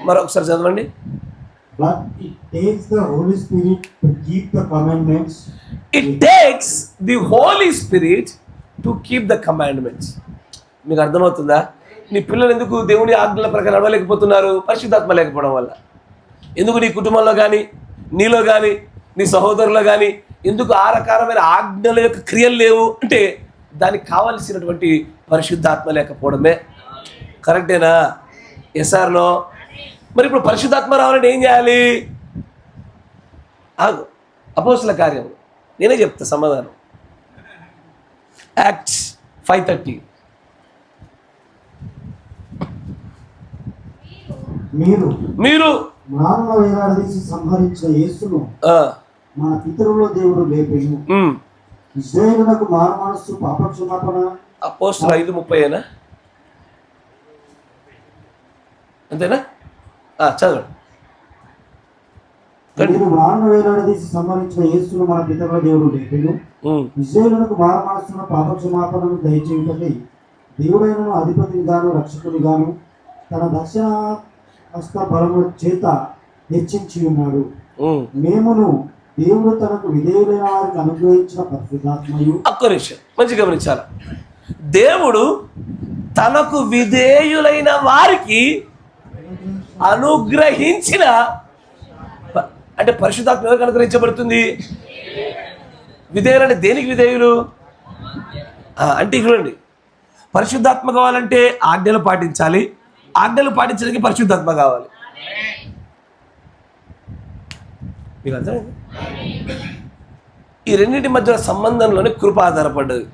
మరొకసారి చదవండి. But it takes the Holy Spirit to keep the commandments. It takes the Holy Spirit to keep the commandments. మీకు అర్థమవుతుందా? నీ పిల్లలు ఎందుకు దేవుని ఆజ్ఞల ప్రకారం నడవలేకపోతున్నారు? పరిశుద్ధాత్మ లేకపోవడం వల్ల. ఎందుకు నీ కుటుంబంలో కానీ, నీలో కానీ, నీ సహోదరులో కానీ ఎందుకు ఆ రకమైన ఆజ్ఞల యొక్క క్రియలు లేవు అంటే దానికి కావలసినటువంటి పరిశుద్ధాత్మ లేకపోవడమే. కరెక్టేనా? ఎస్ఆర్లో మరి ఇప్పుడు పరిశుద్ధాత్మ రావాలంటే ఏం చేయాలి? అపోస్తుల కార్యం నేనే చెప్తా సమాధానం. యాక్ట్స్ 5:30. మీరు మ్రానుల వేలాడదీసి సంహరించిన యేసును మన పితరుల దేవుడు లేపెను. ఇశ్రాయేలునకు మారుమనస్సు పాపక్షమాపణ. అపోస్తుల 5:30 అంతేనా? చదవండి. మీరు మ్రానుల వేలాడదీసి సంహరించిన యేసును మన పితరుల దేవుడు లేపెను. ఇశ్రాయేలునకు మారుమనస్సును పాపక్షమాపణను దయచేయుటకై దేవుడైన అధిపతిని గాను రక్షకుని గాను తన దక్షిణ హస్త బలము చేత హెచ్చించి ఉన్నాడు. మేమును దేవుడు తనకు విధేయులైన వారికి అనుగ్రహించిన పరిశుద్ధాత్మయు. ఒక్క నిమిషం మంచి గమనించాలి. దేవుడు తనకు విధేయులైన వారికి అనుగ్రహించిన అంటే పరిశుద్ధాత్మ ఎవరికి అనుగ్రహించబడుతుంది? విధేయులు అంటే దేనికి విధేయులు అంటే చూడండి, పరిశుద్ధాత్మ కావాలంటే ఆజ్ఞలు పాటించాలి. ఆజ్ఞలు పాటించడానికి పరిశుద్ధాత్మ కావాలి. మీకు అర్థమైంది? ఈ రెండింటి మధ్య సంబంధంలోనే కృప ఆధారపడ్డది.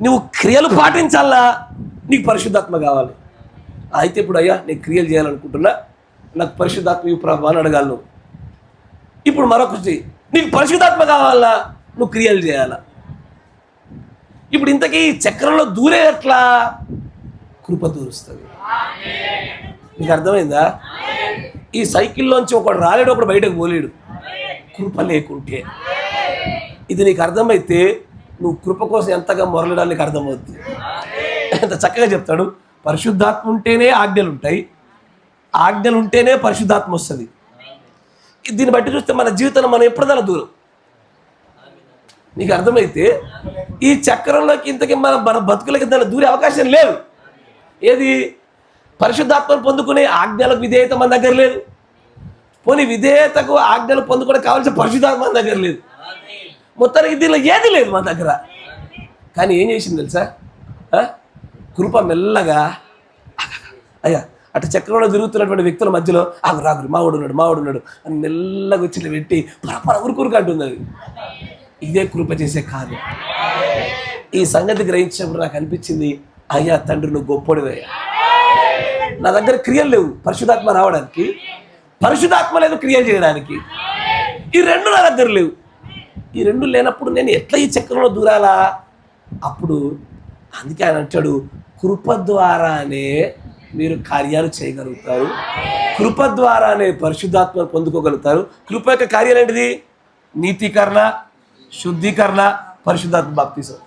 నువ్వు క్రియలు పాటించాలా, నీకు పరిశుద్ధాత్మ కావాలి. అయితే ఇప్పుడు అయ్యా నేను క్రియలు చేయాలనుకుంటున్నా, నాకు పరిశుద్ధాత్మ ప్రభు అని అడగాలి నువ్వు. ఇప్పుడు మరొకటి, నీకు పరిశుద్ధాత్మ కావాలా, నువ్వు క్రియలు చేయాలా. ఇప్పుడు ఇంతకీ చక్రంలో దూరే ఎట్లా? కృప దూరుస్తుంది. నీకు అర్థమైందా? ఈ సైకిల్లోంచి ఒకడు రాలేడు, ఒకడు బయటకు పోలేడు కృప లేకుంటే. ఇది నీకు అర్థమైతే నువ్వు కృప కోసం ఎంతగా మొరలడానికి అర్థమవుతుంది. ఎంత చక్కగా చెప్తాడు. పరిశుద్ధాత్మ ఉంటేనే ఆజ్ఞలు ఉంటాయి, ఆజ్ఞలు ఉంటేనే పరిశుద్ధాత్మ వస్తుంది. దీన్ని బట్టి చూస్తే మన జీవితంలో మనం ఎప్పుడైనా దూరం. నీకు అర్థమైతే ఈ చక్రంలోకి ఇంతకీ మన బతుకులకి దాని దూరే అవకాశం లేదు. ఏది? పరిశుద్ధాత్మను పొందుకునే ఆజ్ఞలకు విధేయత మన దగ్గర లేదు. పోనీ విధేయతకు ఆజ్ఞలు పొందుకునే కావాల్సిన పరిశుద్ధాత్మ మన దగ్గర లేదు. మొత్తానికి దీనిలో ఏది లేదు మన దగ్గర. కానీ ఏం చేసింది తెలుసా? కృప మెల్లగా అయ్యా అటు చక్రంలో తిరుగుతున్నటువంటి వ్యక్తుల మధ్యలో రాగురు మావాడు ఉన్నాడు అని మెల్లగా వచ్చి పెట్టి పరపర ఉరుకురుకు అంటుంది. అది ఇదే కృప చేసే కార్యం. ఈ సంగతి గ్రహించినప్పుడు నాకు అనిపించింది, అయ్యా తండ్రి నువ్వు గొప్పడివయ్యా. నా దగ్గర క్రియలు లేవు పరిశుద్ధాత్మ రావడానికి, పరిశుద్ధాత్మ లేదు క్రియలు చేయడానికి. ఈ రెండు నా దగ్గర లేవు. ఈ రెండు లేనప్పుడు నేను ఎట్లా ఈ చక్రంలో దూరాలా? అప్పుడు అందుకే ఆయన అంటాడు, కృప ద్వారానే మీరు కార్యాలు చేయగలుగుతారు, కృప ద్వారానే పరిశుద్ధాత్మను పొందుకోగలుగుతారు. కృప యొక్క కార్యాలు ఏంటిది? నీతీకరణ, శుద్ధీకరణ, పరిశుద్ధాత్మ బాప్తిసం.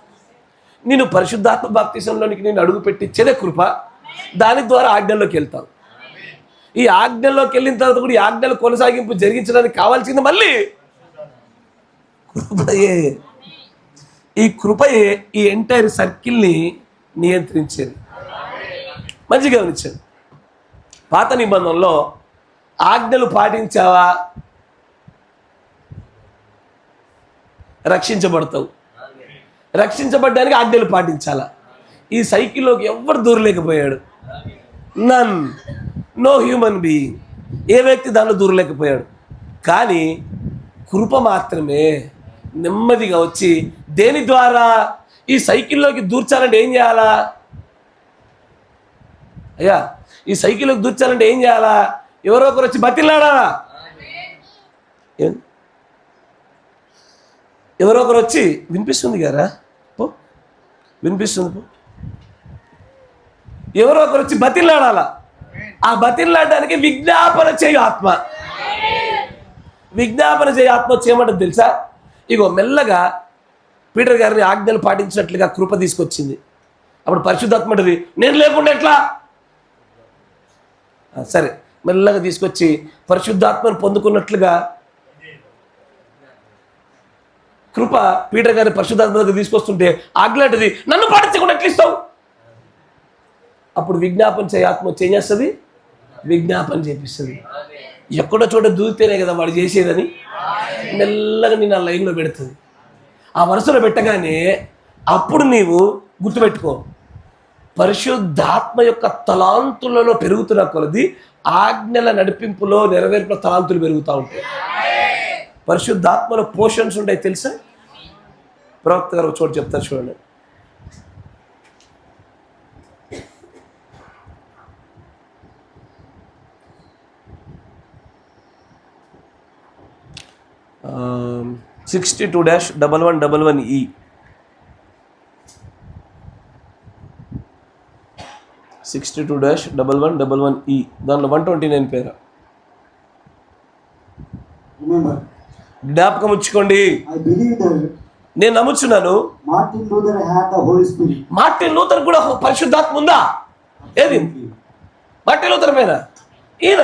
నేను పరిశుద్ధాత్మ బాప్తిసంలోనికి నేను అడుగు పెట్టించేదే కృప. దాని ద్వారా ఆజ్ఞల్లోకి వెళ్తాను. ఈ ఆజ్ఞల్లోకి వెళ్ళిన తర్వాత కూడా ఈ ఆజ్ఞల కొనసాగింపు జరిగించడానికి కావాల్సింది మళ్ళీ కృపయే. ఈ కృపయే ఈ ఎంటైర్ సర్కిల్ని నియంత్రించేది. మంచిగా గమనించండి. పాత నిబంధనలో ఆజ్ఞలు పాటించావా రక్షించబడతావు. రక్షించబడ్డానికి ఆజ్ఞలు పాటించాలా. ఈ సైకిల్లోకి ఎవరు దూరలేకపోయాడు. నో హ్యూమన్ బీయింగ్, ఏ వ్యక్తి దానిలో దూరలేకపోయాడు. కానీ కృప మాత్రమే నెమ్మదిగా వచ్చి దేని ద్వారా ఈ సైకిల్లోకి దూర్చాలంటే ఏం చేయాలా? అయ్యా ఈ సైకిల్లోకి దూర్చాలంటే ఏం చేయాలా? ఎవరో ఒకరు వచ్చి బతిలాడాలా? ఎవరో ఒకరు వచ్చి వినిపిస్తుంది కదా పో, వినిపిస్తుంది పో. ఎవరో ఒకరు వచ్చి బతిలాడాలా? ఆ బతిలాడడానికి విజ్ఞాపన చేయు ఆత్మ. విజ్ఞాపన చేయ ఆత్మ చేయమంటది తెలుసా? ఇగో మెల్లగా పీటర్ గారిని ఆజ్ఞలు పాటించినట్లుగా కృప తీసుకొచ్చింది. అప్పుడు పరిశుద్ధాత్మ అంటది, నేను లేకుండా ఎట్లా? సరే, మెల్లగా తీసుకొచ్చి పరిశుద్ధాత్మను పొందుకున్నట్లుగా కృప పీటర్ గారిని పరిశుద్ధాత్మ దగ్గర తీసుకొస్తుంటే ఆజ్ఞలాంటిది, నన్ను పాటించకుండా ఎట్లా ఇస్తావు? అప్పుడు విజ్ఞాపన చేయ ఆత్మ ఏం చేస్తుంది? విజ్ఞాపన చేపిస్తుంది. ఎక్కడో చోట దూరితేనే కదా వాడు చేసేదని మెల్లగా నేను ఆ లైన్లో పెడుతుంది. ఆ వరుసలో పెట్టగానే అప్పుడు నీవు గుర్తుపెట్టుకో, పరిశుద్ధాత్మ యొక్క తలాంతులలో పెరుగుతున్న కొలది ఆజ్ఞల నడిపింపులో నెరవేర్పుల తలాంతులు పెరుగుతూ ఉంటాయి. పరిశుద్ధాత్మలో పోషన్స్ ఉంటాయి తెలుసా? ప్రవక్త గారు చోటు చెప్తారు చూడండి. um, 62-1111E 62-1111E దానిలో 129 పేరు. జ్ఞాపకం ఉంచుకోండి. నేను నమ్ముచున్నాను మార్టిన్ లూథర్ కూడా పరిశుద్ధాత్మ ఉందా? ఏది మార్టిన్ లూథర్ పైన ఈయన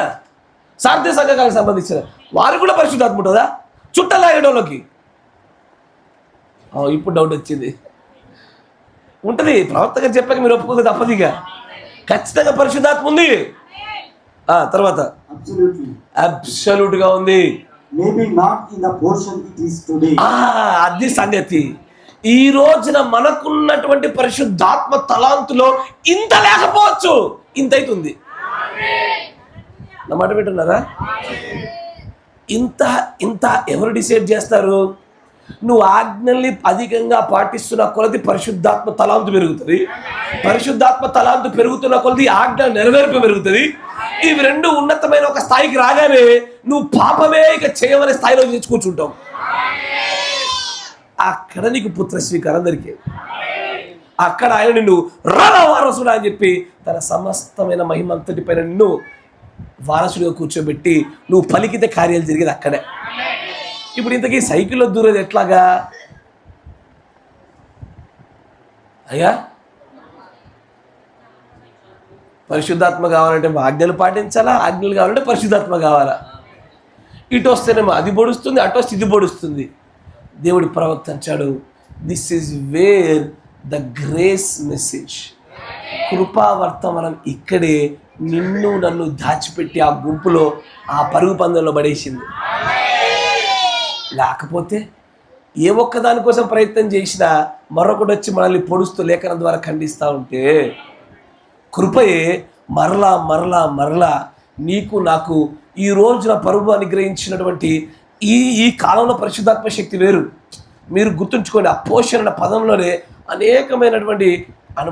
సార్థ్య సంఘాలకు సంబంధించిన వారికి కూడా పరిశుద్ధాత్మ ఉంటుందా? చుట్టలాగడంలోకి ఇప్పుడు డౌట్ వచ్చింది. ఉంటుంది. ప్రవక్త గారు చెప్పాక మీరు ఒప్పుకోక తప్పదిగా. ఖచ్చితంగా పరిశుద్ధాత్మ ఉంది. తర్వాత అబ్సల్యూట్గా ఉంది. అది సంగతి. ఈ రోజున మనకున్నటువంటి పరిశుద్ధాత్మ తలాంతులో ఇంత లేకపోవచ్చు, ఇంత అవుతుంది. నా మాట వింటున్నారా? ఇంత ఇంత ఎవరు డిసైడ్ చేస్తారు? నువ్వు ఆజ్ఞల్ని అధికంగా పాటిస్తున్న కొలది పరిశుద్ధాత్మ తలాంతు పెరుగుతుంది. పరిశుద్ధాత్మ తలాంతు పెరుగుతున్న కొలది ఆజ్ఞ నెరవేర్పు పెరుగుతుంది. ఇవి రెండు ఉన్నతమైన ఒక స్థాయికి రాగానే నువ్వు పాపమే ఇక చేయమనే స్థాయిలో చేసి కూర్చుంటావు. అక్కడ నీకు పుత్ర స్వీకారం దొరికేది. అక్కడ ఆయన నిన్ను రారా వారసుడా అని చెప్పి తన సమస్తమైన మహిమంతటి పైన నిన్ను వారసుడిగా కూర్చోబెట్టి నువ్వు పలికితే కార్యాలు జరిగేది అక్కడే. ఇప్పుడు ఇంతకీ సైకిల్లో దూరేది ఎట్లాగా? అయ్యా, పరిశుద్ధాత్మ కావాలంటే ఆజ్ఞలు పాటించాలా, ఆజ్ఞలు కావాలంటే పరిశుద్ధాత్మ కావాలా? ఇటు వస్తేనేమో అది పొడుస్తుంది, అటు వస్తే ఇది పొడుస్తుంది. దేవుడి ప్రవక్త అంటాడు, this is where the grace message, కృపావర్తమానం ఇక్కడే నిన్ను నన్ను దాచిపెట్టి ఆ గుంపులో ఆ పరుగు పందెంలో పడేసింది. లేకపోతే ఏ ఒక్క దానికోసం ప్రయత్నం చేసినా మరొకటి వచ్చి మనల్ని పొడుస్తూ లేఖనం ద్వారా ఖండిస్తూ ఉంటే, కృపయే మరలా మరలా మరలా నీకు నాకు ఈ రోజున పరుగు అనుగ్రహించినటువంటి ఈ కాలంలో పరిశుద్ధాత్మ శక్తి వేరు. మీరు గుర్తుంచుకోండి, ఆ పోషణ అనే పదంలోనే అనేకమైనటువంటి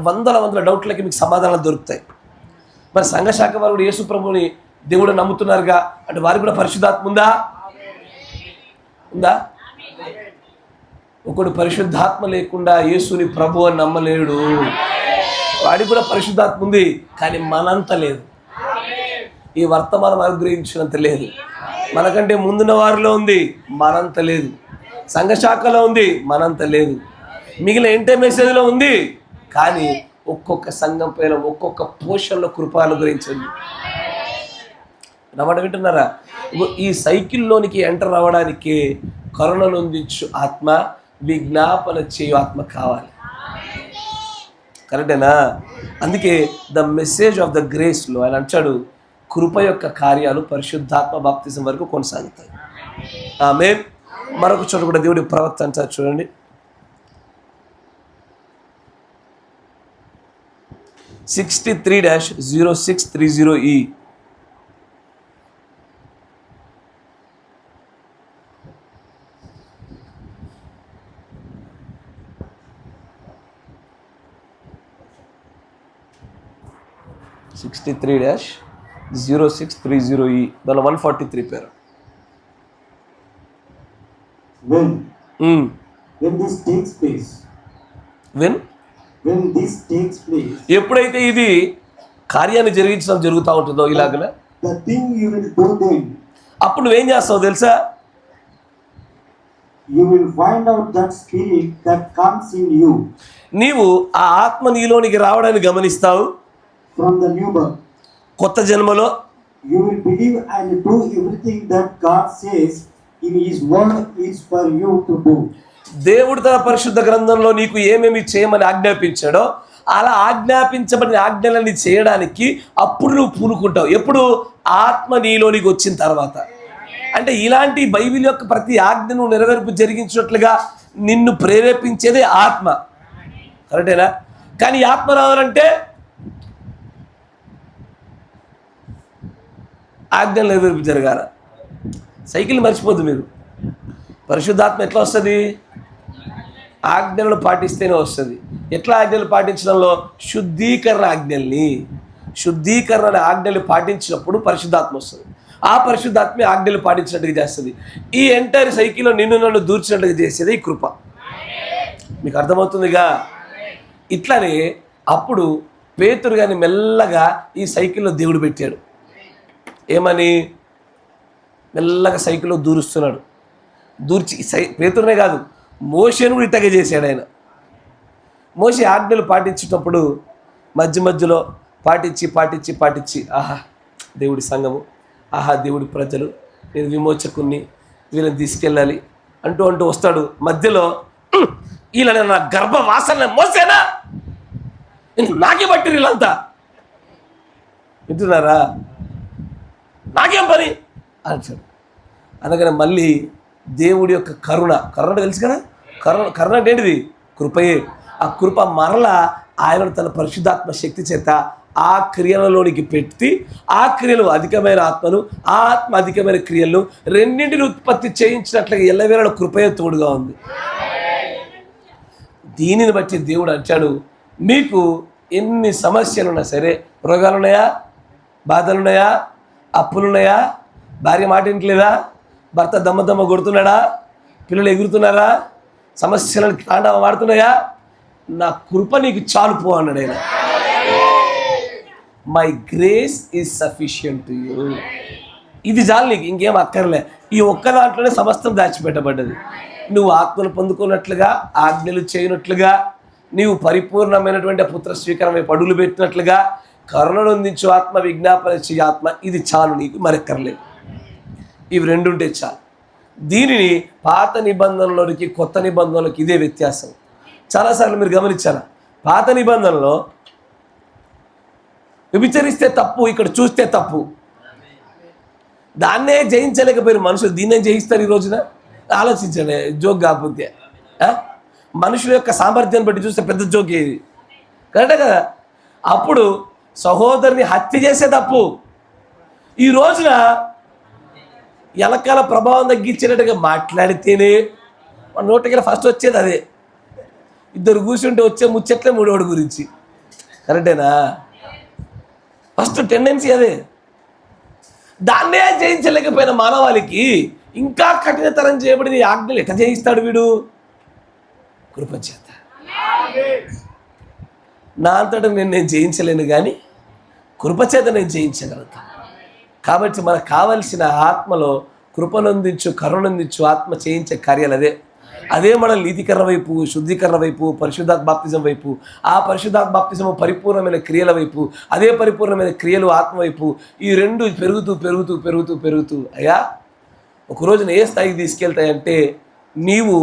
వందల డౌట్లకి మీకు సమాధానాలు దొరుకుతాయి. మరి సంఘశాఖ వారు కూడా యేసు ప్రభుని దేవుడు నమ్ముతున్నారుగా, అంటే వారికి కూడా పరిశుద్ధాత్మ ఉందా? ఒకడు పరిశుద్ధాత్మ లేకుండా యేసుని ప్రభు అని నమ్మలేడు. వాడికి కూడా పరిశుద్ధాత్మ ఉంది, కానీ మనంత లేదు. ఈ వర్తమానం అనుగ్రహించినంత లేదు. మనకంటే ముందున్న వారిలో ఉంది, మనంత లేదు. సంఘశాఖలో ఉంది, మనంత లేదు. మిగిలిన ఇంటర్ మెసేజ్లో ఉంది, కానీ ఒక్కొక్క సంఘం పైన ఒక్కొక్క పోషణలో కృప అనుగ్రహించండి. నమ్మడం వింటున్నారా? ఈ సైకిల్లోనికి ఎంటర్ అవ్వడానికి కరుణనొందించు ఆత్మ, విజ్ఞాపన చేయు ఆత్మ కావాలి. కరెక్టేనా? అందుకే ద మెసేజ్ ఆఫ్ ద గ్రేస్లో ఆయన అంటాడు, కృప యొక్క కార్యాలు పరిశుద్ధాత్మ బాప్తిజం వరకు కొనసాగుతాయి. ఆమేన్. మరొక చోట కూడా దేవుడి ప్రవక్త అంటారు చూడండి, 63-0630E. దానిలో 143 పేరు. When this takes place. When this takes place. ఎప్పుడైతే ఇది కార్యాన్ని జరిగించడం జరుగుతూ ఉంటుందో ఇలాగనే, the thing you will do then. అప్పుడు నువ్వేం చేస్తావు తెలుసా? you will find out that spirit that comes in you నీవు ఆ ఆత్మ నీలోనికి రావడాన్ని గమనిస్తావు. from the new birth. కొత్త జన్మలో You will believe and do everything that God says in His word is for you to do. దేవుడు తన పరిశుద్ధ గ్రంథంలో నీకు ఏమేమి చేయమని ఆజ్ఞాపించాడో అలా ఆజ్ఞాపించబడిన ఆజ్ఞలని చేయడానికి అప్పుడు నువ్వు పూనుకుంటావు. ఎప్పుడు? ఆత్మ నీలోనికి వచ్చిన తర్వాత. అంటే ఇలాంటి బైబిల్ యొక్క ప్రతి ఆజ్ఞను నెరవేర్పు జరిగించినట్లుగా నిన్ను ప్రేరేపించేదే ఆత్మ. కరెక్టేనా? కానీ ఆత్మ రావాలంటే ఆజ్ఞలు నెరవేర్పు జరగాల. సైకిల్ మర్చిపోద్దు మీరు. పరిశుద్ధాత్మ ఎట్లా వస్తుంది? ఆజ్ఞలను పాటిస్తేనే వస్తుంది. ఎట్లా ఆజ్ఞలు పాటించడంలో? శుద్ధీకరణ ఆజ్ఞలు పాటించినప్పుడు పరిశుద్ధాత్మ వస్తుంది. ఆ పరిశుద్ధాత్మ ఆజ్ఞలు పాటించినట్టుగా చేస్తుంది. ఈ ఎంటైర్ సైకిల్లో నిన్ను నన్ను దూర్చినట్టుగా చేసేది ఈ కృప. మీకు అర్థమవుతుందిగా? ఇట్లానే అప్పుడు పేతురు గారిని మెల్లగా ఈ సైకిల్లో దేవుడు పెట్టాడు. ఏమని? మెల్లగా సైకిల్లో దూరుస్తున్నాడు. దూర్చి పేతురునే కాదు, మోషేను కూడా ఇట్టగా చేశాడు ఆయన. మోషే ఆజ్ఞలు పాటించేటప్పుడు మధ్యలో పాటించి ఆహా దేవుడి సంఘము, ఆహా దేవుడి ప్రజలు, నేను విమోచకుణ్ణి, వీళ్ళని తీసుకెళ్ళాలి అంటూ వస్తాడు. మధ్యలో వీళ్ళని నా గర్భ వాసన మోసేనా, నాకే పట్టిరు వీళ్ళంతా, వింటున్నారా, నాకేం పని అంటాడు. అనగానే మళ్ళీ దేవుడి యొక్క కరుణ తెలుసు కదా, కరుణ అంటే ఏంటిది? కృపయే. ఆ కృప మరలా ఆయన తన పరిశుద్ధాత్మ శక్తి చేత ఆ క్రియలలోనికి పెట్టి ఆ క్రియలు అధికమైన ఆత్మను, ఆ ఆత్మ అధికమైన క్రియలను రెండింటిని ఉత్పత్తి చేయించినట్లుగా ఎల్లవేళ కృపయే తోడుగా ఉంది. దీనిని బట్టి దేవుడు అంటాడు, మీకు ఎన్ని సమస్యలున్నా సరే, రోగాలున్నాయా, బాధలున్నాయా, అప్పులున్నాయా, భార్య మాట వింటలేదా, భర్త దమ్మ కొడుతున్నాడా, పిల్లలు ఎగురుతున్నారా, సమస్యలను తాండవ వాడుతున్నాయా, నా కృప నీకు చాలు పో అన్నాడు ఆయన. My grace is sufficient to you. ఇది చాలు నీకు, ఇంకేం అక్కర్లే. ఈ ఒక్క దాంట్లోనే సమస్తం దాచిపెట్టబడ్డది. నువ్వు ఆత్మను పొందుకున్నట్లుగా, ఆజ్ఞలు చేయనట్లుగా, నీవు పరిపూర్ణమైనటువంటి పుత్ర స్వీకారం వైపు అడుగులు పెట్టినట్లుగా, కరుణను అందించు ఆత్మ, విజ్ఞాపన చేయ ఆత్మ, ఇది చాలు నీకు, మరెక్కర్లేదు. ఇవి రెండుంటే చాలు. దీనిని పాత నిబంధనలోనికి కొత్త నిబంధనలోకి ఇదే వ్యత్యాసం. చాలాసార్లు మీరు గమనించారా, పాత నిబంధనలో విచారిస్తే తప్పు, ఇక్కడ చూస్తే తప్పు. దాన్నే జయించలేకపోయారు మనుషులు, దీన్నే జయిస్తారు ఈ రోజున. ఆలోచించండి, జోక్ కాకపోతే. మనుషుల యొక్క సామర్థ్యాన్ని బట్టి చూస్తే పెద్ద జోక్ ఏది, కరెక్టే కదా? అప్పుడు సహోదరుని హత్య చేసే తప్పు. ఈ రోజున ఎలకాల ప్రభావం తగ్గించినట్టుగా మాట్లాడితేనే మన నోటికి ఫస్ట్ వచ్చేది అదే. ఇద్దరు కూర్చుంటే వచ్చే ముచ్చట్లే మూడోడు గురించి. కరెక్టేనా? ఫస్ట్ టెండెన్సీ అదే. దాన్నే జయించలేకపోయిన మానవాళికి ఇంకా కఠినతరం చేయబడిన ఆజ్ఞలు ఎట్లా జయిస్తాడు వీడు? కృపచేత. నా అంతటా నేను జయించలేను, కానీ కృపచేత నేను జయించగలుగుతాను. కాబట్టి మనకు కావలసిన ఆత్మలో కృపనందించు, కరుణందించు ఆత్మ చేయించే కార్యాలు అదే మన నీతికరణ వైపు, శుద్ధీకరణ వైపు, పరిశుద్ధాత్మ బాప్తిజం వైపు, ఆ పరిశుద్ధాత్మ బాప్తిజం పరిపూర్ణమైన క్రియల వైపు, అదే పరిపూర్ణమైన క్రియలు ఆత్మ వైపు, ఈ రెండు పెరుగుతూ పెరుగుతూ పెరుగుతూ పెరుగుతూ అయ్యా ఒక రోజున ఏ స్థాయికి తీసుకెళ్తాయంటే, నీవు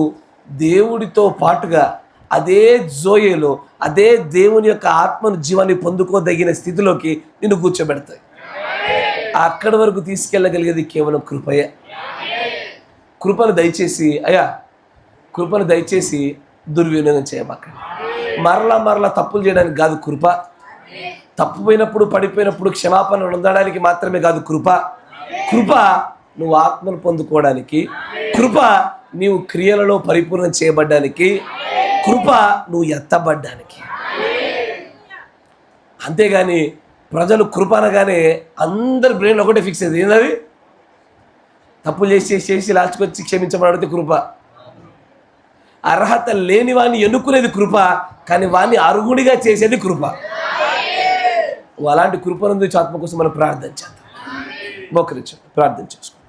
దేవుడితో పాటుగా అదే జోయేలో, అదే దేవుని యొక్క ఆత్మను జీవాన్ని పొందుకోదగిన స్థితిలోకి నిన్ను కూర్చోబెడతాయి. అక్కడి వరకు తీసుకెళ్ళగలిగేది కేవలం కృపయే. కృపను దయచేసి దుర్వినియోగం చేయమాకండి. మరలా తప్పులు చేయడానికి కాదు కృప. తప్పుపోయినప్పుడు, పడిపోయినప్పుడు క్షమాపణ ఉండడానికి మాత్రమే కాదు కృప. నువ్వు ఆత్మను పొందుకోవడానికి, కృప నీవు క్రియలలో పరిపూర్ణం చేయబడ్డానికి, కృప నువ్వు ఎత్తబడ్డానికి. అంతేగాని ప్రజలు కృప అనగానే అందరి బ్రెయిన్ ఒకటే ఫిక్స్ అయింది, ఏంటది? తప్పులు చేసి లాస్ట్కి వచ్చి క్షమించబడితే కృప. అర్హత లేని వాడిని ఎన్నుకునేది కృప, కానీ వాడిని అర్హుడిగా చేసేది కృప. అలాంటి కృపను ఆత్మ కోసం మనం ప్రార్థన చేద్దాం. మోకరించండి, ప్రార్థన చేసుకోండి.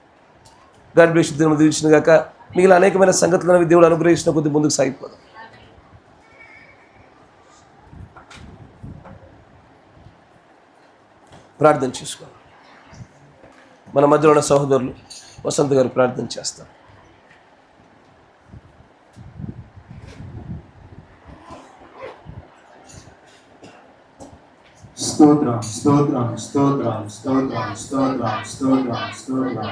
God bless you. దినము దీవించును గాక. మిగిలిన అనేకమైన సంగతులను దేవుడు అనుగ్రహించిన కొద్ది ముందుకు సాగిపోదాం. ప్రార్థన చేసుకోండి. మన మధ్యలో ఉన్న సహోదరులు వసంత్ గారు ప్రార్థన చేస్తారు. స్తోత్రం స్తోత్రం స్తోత్రం స్తోత్రం స్తోత్రం స్తోత్రం స్తోత్రం.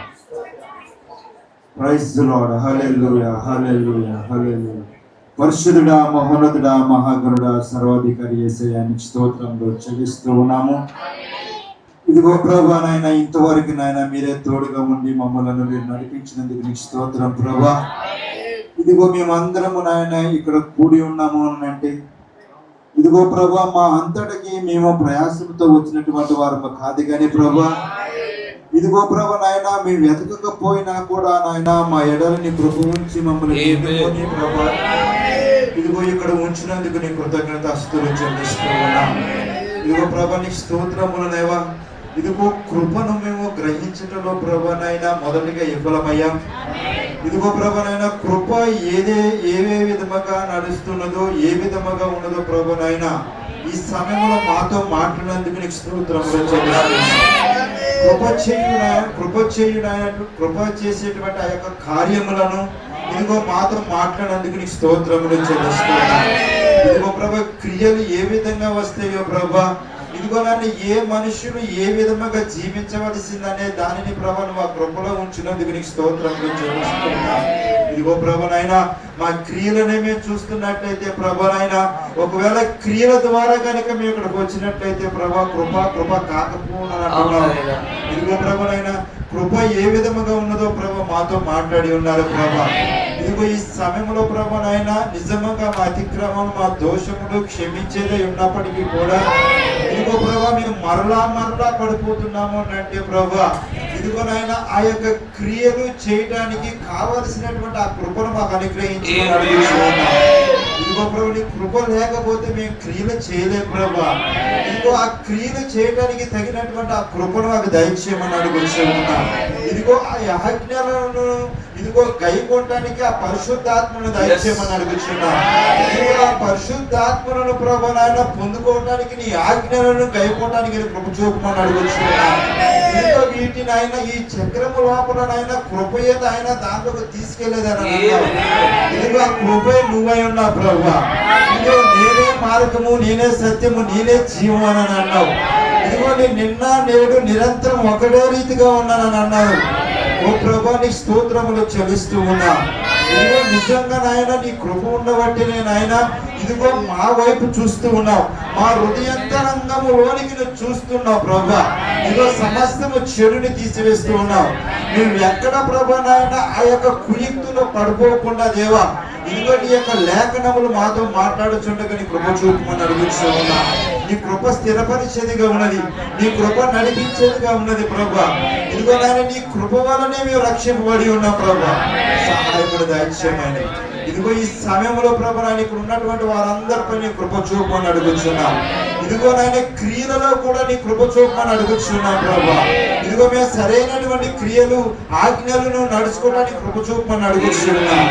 Praise the Lord. Hallelujah hallelujah hallelujah. పరిశుద్ధుడా, మహోన్నతుడా, మహాగణుడా, సర్వాధికారి యేసయ్యానికి స్తోత్రంలో చెల్లిస్తూ ఉన్నాము. ఇదిగో ప్రభా నాయన, ఇంతవరకు నాయన మీరే తోడుగా ఉండి మమ్మల్ని మీరు నడిపించినందుకు నీకు స్తోత్రం ప్రభా. ఇదిగో మేమందరము నాయన ఇక్కడ కూడి ఉన్నాము అని అంటే, ఇదిగో ప్రభా మా అంతటికి మేము ప్రయాసంతో వచ్చినటువంటి వారు కాదు కానీ ప్రభా, ఇదిగో ప్రభా నాయన మేము వెతకకపోయినా కూడా నాయన మా ఎడలని కృప ఉంచి మమ్మల్ని ప్రభా ఇదిగో ఇక్కడ ఉంచినందుకు నీ కృతజ్ఞతాస్తుతులు చెల్లిస్తూ ఉన్నాం. ఇదిగో ప్రభా నీకు స్తోత్రములు దేవా. ఇదిగో కృపను మేము గ్రహించడంలో ప్రభా నాయన మొదటిగా విఫలమయ్యాం. ఇదిగో ప్రభా నాయన కృప ఏ విధముగా నడుస్తున్నదో, ఏ విధముగా ఉన్నదో ప్రభా నాయన ఈ సమయంలో మాతో మాట్లాడినందుకు నీకు స్తోత్రములు చెల్లిస్తున్నాం. కృప చేసేటువంటి ఆ యొక్క కార్యములను ఇదిగో మాతో మాట్లాడినందుకు నీకు స్తోత్రములు చెల్లిస్తున్నాం. ఇదిగో ప్రభా క్రియలు ఏ విధంగా వస్తాయో ప్రభా, ఇదిగో నన్ను ఏ మనుషులు ఏ విధముగా జీవించవలసిందనే దానిని ప్రభా నువ్వు ఆ కృపలో ఉంచినందుకు నీకు స్తోత్రములు చెల్లిస్తున్నా. ఇదిగో ప్రభా నాయన మా క్రియలనే మేము చూస్తున్నట్లయితే ప్రభా నాయన, ఒకవేళ క్రియల ద్వారా కనుక మేము ఇక్కడికి వచ్చినట్లయితే ప్రభా కృప కాకపోవడం. ఇదిగో ప్రభా నాయన కృప ఏ విధముగా ఉన్నదో ప్రభా మాతో మాట్లాడి ఉన్నారు ప్రభా. ఇదిగో ఈ సమయంలో ప్రభా నాయన నిజంగా మా అతిక్రమం మా దోషములు క్షమించేదే ఉన్నప్పటికీ కూడా ఇదిగో ప్రభా మేము మరలా పడిపోతున్నాము అంటే ప్రభా, ఇదిగో నాయన ఆ యొక్క క్రియలు చేయడానికి కావలసినటువంటి ఆ కృపను మాకు అనుగ్రహించి ఇదిగో ప్రభు నీ కృప లేకపోతే మేము క్రియలు చేయలేము ప్రభా. ఇదిగో ఆ క్రియలు చేయడానికి తగినటువంటి ఆ కృపను మాకు దయచేయమని అడుగుతూ ఉన్నా. ఇదిగో ఆ ఆజ్ఞలను ఇదిగో గైకొనడానికి ఆ పరిశుద్ధాత్మను దయచేయమని అడుగుతున్నా. ఇదిగో ఆ పరిశుద్ధాత్మను ప్రభు నాయన పొందుకోవడానికి నీ ఆజ్ఞలను గైకోవడానికి కృప చూపమని అడుగుతున్నా. ఇదిగో వీటిని ఆయన ఈ చక్రము లోపల నాయన కృపయేత ఆయన దాంట్లోకి తీసుకెళ్లేదని ఇదిగో ఆ కృపే నువ్వై ఉన్నావు ప్రభా. ఇదిగో నేనే మార్గము, నేనే సత్యము, నేనే జీవం అని అన్నావు. ఇదిగో నేను నిన్న నేడు నిరంతరం ఒకటే రీతిగా ఉన్నానని అన్నావు. ఓ ప్రభా నీ స్తోత్రములు చెల్లిస్తూ ఉన్నా. ఇదిగో నిజంగా నాయన నీ కృప ఉండబట్టి నేను ఆయన ఇదిగో మా వైపు చూస్తూ ఉన్నావు, మా హృదయంతరంగములోనికి నువ్వు చూస్తున్నావు ప్రభా. ఇదిగో సమస్తము చెడుని తీసివేస్తూ ఉన్నావు. మేము ఎక్కడ ప్రభా నాయన ఆ యొక్క కుయుక్తులో పడిపోకుండా దేవా, ఇదిగో నీ యొక్క లేఖనములు మాతో మాట్లాడుచుండగా నీ కృప చూపమని అడుగుతూ ఉన్నా. నీ కృప స్థిరపరిచేదిగా ఉన్నది, నీ కృప నడిపించేదిగా ఉన్నది ప్రభా. ఇదిగో నాయన నీ కృప వలనే మేము రక్షింపబడి ఉన్నాం ప్రభా. సహాయకుడు దయచేయమని ఇదిగో ఈ సమయంలో ప్రభా నాయన ఇక్కడ ఉన్నటువంటి వారందరిపై నీ కృప చూపమని అడుగుతున్నాం. ఇదిగో నాయన క్రియలలో కూడా నీ కృప చూపమని అడుగుతున్నాం ప్రభా. ఇదిగో మేము సరైనటువంటి క్రియలు ఆజ్ఞలను నడుచుకోవడానికి కృప చూపమని అడుగుతున్నాం.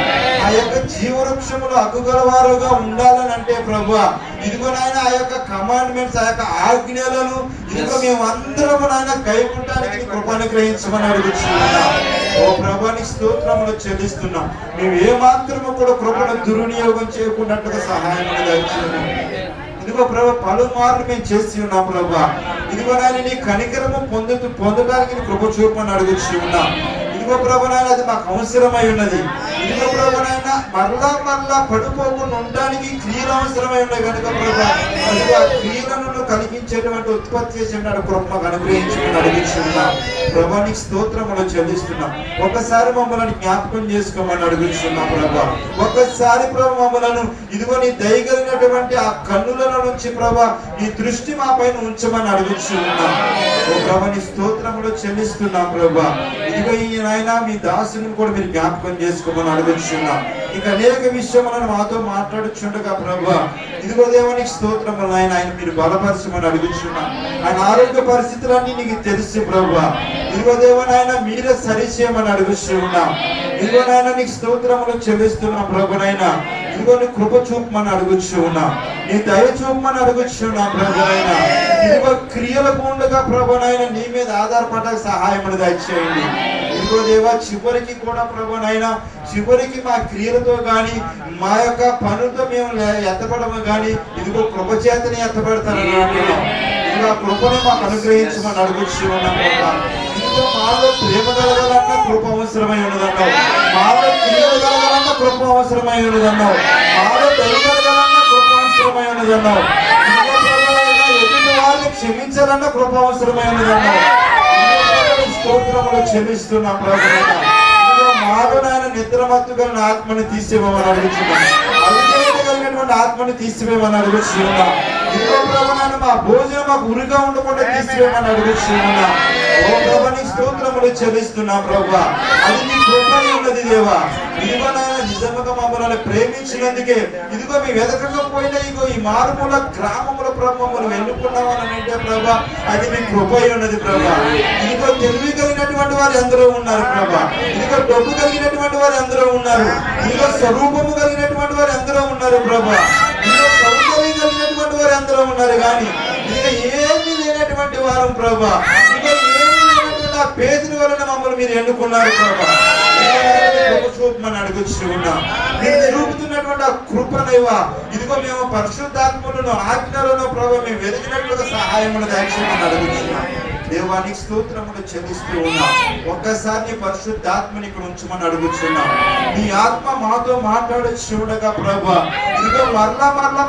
ఆ యొక్క జీవవృక్షములు హక్కుగలవారుగా ఉండాలని అంటే ప్రభా, ఇదిగో నాయన ఆ యొక్క కమాండ్మెంట్స్, ఆ యొక్క ఆజ్ఞలను ఇదిగో మేము అందరము నాయన కైకొనడానికి కృపను గ్రహించమని అడుగుతున్నాం. ఓ ప్రభా నీ స్తోత్రములు చెల్లిస్తున్నాం. మేము ఏ మాత్రము కూడా కృపను దుర్వినియోగం చేయకున్నట్టుగా సహాయం దయచేయండి. ఇదిగో ప్రభా పలుమార్లు మేము చేసి ఉన్నాం ప్రభా. ఇదిగో నాయన నీ కనికరము పొందడానికి నీ కృప చూపమని అడుగుతూ ఉన్నాం. ఇదిగో ప్రభా నాయన అది మాకు అవసరమై ఉన్నది. ఇదిగో ప్రభా నాయన మరలా పడిపోకుండా ఉండడానికి క్రియలు అవసరమై ఉన్నాయి కనుక ప్రభా, ఇదిగో ఆ క్రియలను కలిగించేటువంటి ఉత్పత్తి చేసేటువంటి కృప మాకు అనుగ్రహించమని అడుగుతున్నాం ప్రభా. నీకు స్తోత్రములు చెల్లిస్తున్నాం. ఒకసారి మమ్మల్ని జ్ఞాపకం చేసుకోమని అడుగుతున్నాం ప్రభా. ఒక్కసారి ప్రభా మమ్మలను ఇదిగో నీ దయగలిగినటువంటి ఆ కన్నుల నుంచి ప్రభా నీ దృష్టి మా పైన ఉంచమని అడుగుతున్నాం. ఓ ప్రభా నీ స్తోత్రములు చెల్లిస్తున్నాం ప్రభా. ఇదిగో ఈ నాయన మీ దాసుని కూడా మీరు జ్ఞాపకం చేసుకోమని అడుగుతున్నాం. ఇక అనేక విషయములను మాతో మాట్లాడుచుండగా ప్రభా, ఇదిగో దేవునికి స్తోత్రములు ఆయన. ఆయన మీరు బలపరచమని అడుగుచున్నా. ఆయన ఆరోగ్య పరిస్థితులన్నీ నీకు తెలుసు ప్రభా. ఇదిగో దేవుని ఆయన మీరే సరిచేయమని అడుగుచున్నాం. ఇదిగో నాయన నీకు స్తోత్రములు చెల్లిస్తున్నాం ప్రభునైనా. ఇదిగో నీ కృప చూపమని అడుగుచున్నాం, నీ దయ చూపమని అడుగుచున్నాం ప్రభునైనా. ఇదిగో క్రియలకు ఉండగా ప్రభునైనా నీ మీద ఆధారపడక సహాయములు దయచేయండి. ఇదిగో దేవా చివరికి కూడా ప్రభునైనా, చివరికి మా క్రియలతో గాని మా యొక్క పనులతో మేము ఎత్తపడము గాని ఇదిగో కృప చేతనే ఎత్తపడతానని అంటున్నాం. ఇదిగో కృపను మాకు అనుగ్రహించమని అడుగుచున్నాం ప్రభా. ఇదిగో మాలో ప్రేమ కలగాలన్నా కృప అవసరమై ఉన్నదన్నావు, మాలో క్రియలు కలగాలన్నా కృప అవసరమై ఉన్నదన్నావు, మాలో దయ కలగాలన్నా కృప అవసరమై ఉన్నదన్నావు, ఎదుటి వారిని క్షమించాలన్నా కృప అవసరమై ఉన్నదన్నావు. స్తోత్రములు చెల్లిస్తున్నాం ప్రభువైనా. మాలో నాయన నిద్రమత్తు కలిగిన ఆత్మని తీసివేయమని అడుగుతున్నాం, అవిధేయత కలిగినటువంటి ఆత్మని తీసివేయమని అడుగుతున్నాం. ఇదిగో ప్రభువైనా మా భోజనం మాకు ఉరిగా ఉండకుండా తీసివేయమని అడుగుతున్నాం. ఓ ప్రభు నీ స్తోత్రములు చెల్లిస్తున్నాం ప్రభువా. అది నీ కృపై ఉన్నది దేవా. ఇదిగో నాయన నిజంగా మమ్మల్ని ప్రేమించినందుకే ఇదిగో మీ వెదకకపోయినా ఇగో ఈ మారుమూల గ్రామముల ప్రభువును ఎన్నుకున్నామని అంటే ప్రభా, అది మీ కృపై ఉన్నది ప్రభా. ఇదిగో తెలివి కలిగినటువంటి వారు ఎందరో ఉన్నారు ప్రభా, ఇదిగో డబ్బు కలిగినటువంటి వారు ఎందరో ఉన్నారు, ఇదిగో స్వరూపము కలిగినటువంటి వారు ఎందరో ఉన్నారు ప్రభా, ఇదిగో సౌకర్యం కలిగినటువంటి వారు ఎందరో ఉన్నారు. కానీ ఇదిగో ఏమీ లేనటువంటి వారు ప్రభా, ఇదిగో ఏమీ లేనటువంటి ఆ పేదల వలన మమ్మల్ని మీరు ఎన్నుకున్నారు ప్రభా. చూపమని అడుగుచున్నాం. మీరు చూపుతున్నటువంటి ఆ కృపనైవా ఇదిగో మేము పరిశుద్ధాత్మలను ఆజ్ఞలను ప్రభు మేము వెతికినట్లుగా సహాయమును దయచేయమని అడుగుచున్నాం. దేవానికి స్తోత్రములు చెల్లిస్తూ ఉన్నాం. ఒక్కసారి నీ పరిశుద్ధాత్మని ఇక్కడ ఉంచమని అడుగుచున్నాం. నీ ఆత్మ మాతో మాట్లాడొచ్చు ఉండగా ప్రభా, ఇదిగో మరలా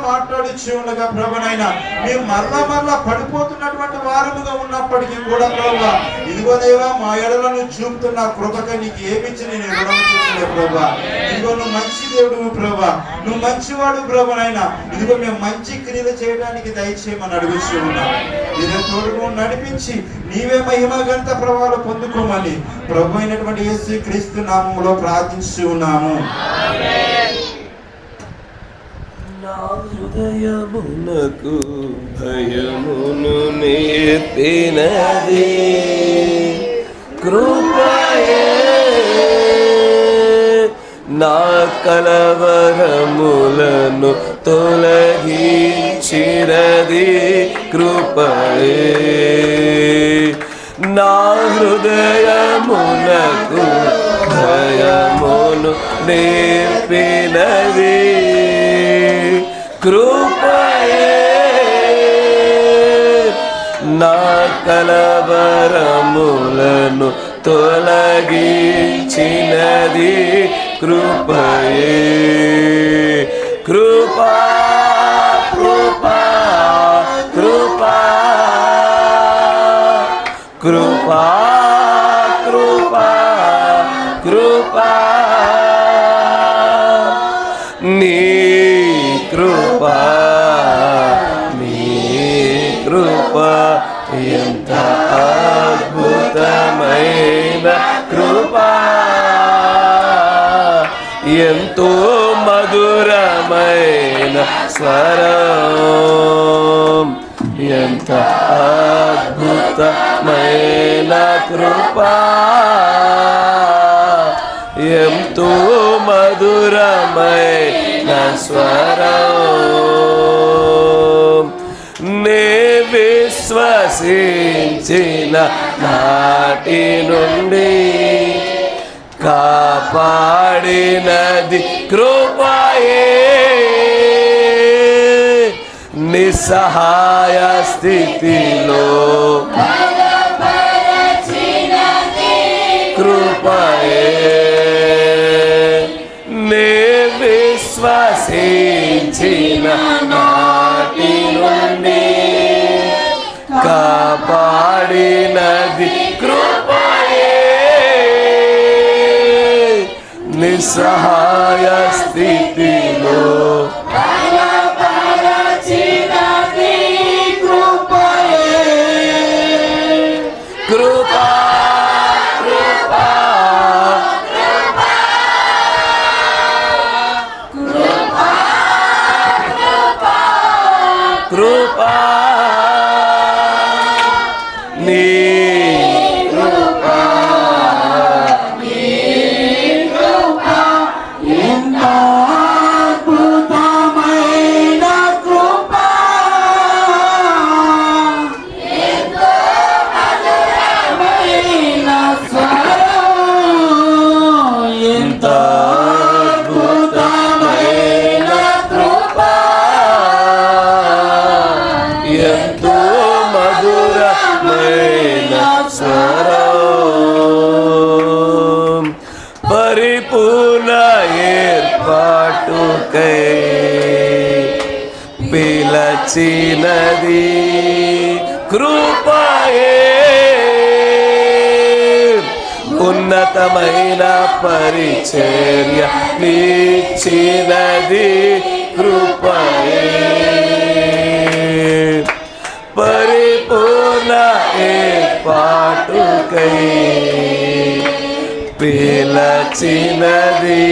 మాట్లాడొచ్చు ఉండగా ప్రభునైనా మేము మరలా పడిపోతున్నటువంటి వారముగా ఉన్నప్పటికీ కూడా ప్రభా, ఇదిగో దేవా మా ఎడలను చూపుతున్న కృపగా నీకు ఏమిచ్చి నేను రుణం తీర్చలే ప్రభా. ఇదిగో నువ్వు మంచి దేవుడు ప్రభా, నువ్వు మంచివాడు ప్రభునైనా. ఇదిగో మేము మంచి క్రియలు చేయడానికి దయచేయమని అడుగుతూ ఉన్నాం. మీరే తోడుగా నడిపించి నీవే మహిమ ఘనత ప్రభావాలు పొందుకోమని ప్రభు అయినటువంటి యేసు క్రీస్తు నామములో ప్రార్థించి ఉన్నాము. నా హృదయమునకు భయమును నేర్పినది కృపయే, నా కలవరములను తొలగించినది కృపయే, నా హృదయమునకు భయమును నేర్పినది కృపయే, నా కలవరములను తొలగించినది కృపయే. కృపా కృపా కృపా కృపా కృపా కృపా నీ కృపా ఎంత అద్భుతమైన కృపా, ఎంతో మధురమైన స్వరం, ఎంత అద్భుతమైన కృపా, ఎంతో మధురమైన స్వరం. నే విశ్వసించిన నాటి నుండి కాపాడినది కృపయే, నిస్సహాయ స్థితిలో కృపయే, నే విశ్వసించిన నాటి నుండి కాపాడినది కృపయే, నిస్సహాయ స్థితిలో కృపా కృపా కృపా నీ కృపా ఎంత అద్భుతమైన కృప, ఎంతో మధురమైన స్వరం, ఎంత అద్భుతమైన కృప, ఎంతో మధురమైన స్వరం, పరిపూర్ణ ఏర్పాటుకై పిలచినది కృపయే, ఉన్నతమైన పరిచర్య నిచ్చినది కృపయే, పరిపూర్ణ ఏర్పాటుకై పిలచినది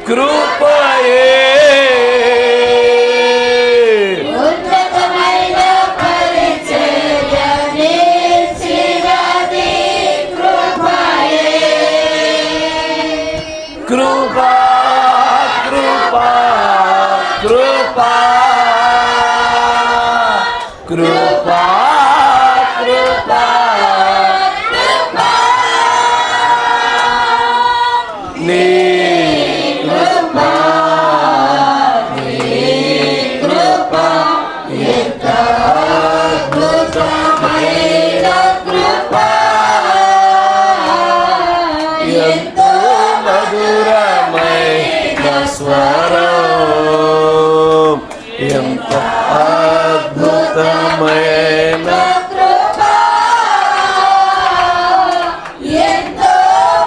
కృపయే, ఉన్నతమైన పరిచర్య నిచ్చినది కృపయే, కృపా కృపా కృపా కృపా కృపా నీ కృపా నీ కృపా ఎంత అద్భుతమైన కృపా, ఎంతో మధురమైన స్వరం, ఎంత అద్భుతమైన కృపా, ఎంతో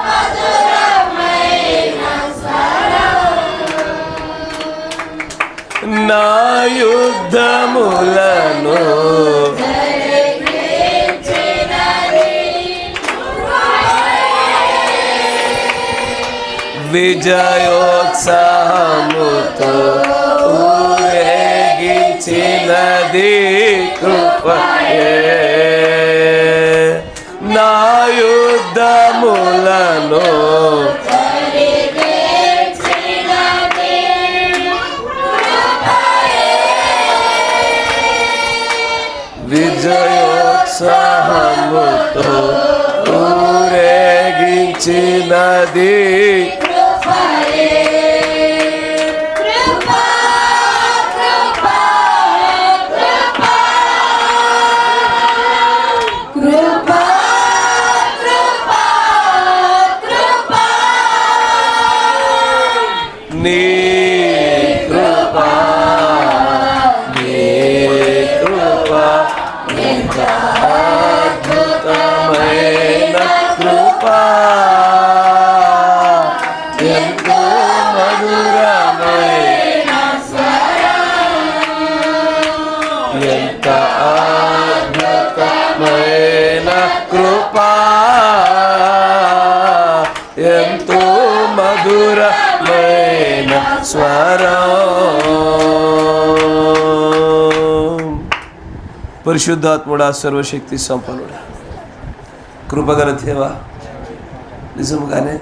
మధురమైన స్వరం, నా యుద్ధములను జరిగించినది విజయోత్సాహముతో ఊరేగించినది కృపయే, నా యుద్ధములను జరిగించినది కృపయే, విజయోత్సాహముతో ఊరేగించినది కృపయే, కృపా కృపా కృపా కృపా కృపా కృపా, నీ కృపా నీ కృపా ఎంత అద్భుతమైన కృపా, ఎంతో మధురమైన ఎంత అద్భుతమైన కృపా, ఎంతో మధురమైన స్వరం. పరిశుద్ధాత్ముడా, సర్వశక్తి సంపన్నుడా, కృపగల దేవా, నిజముగానే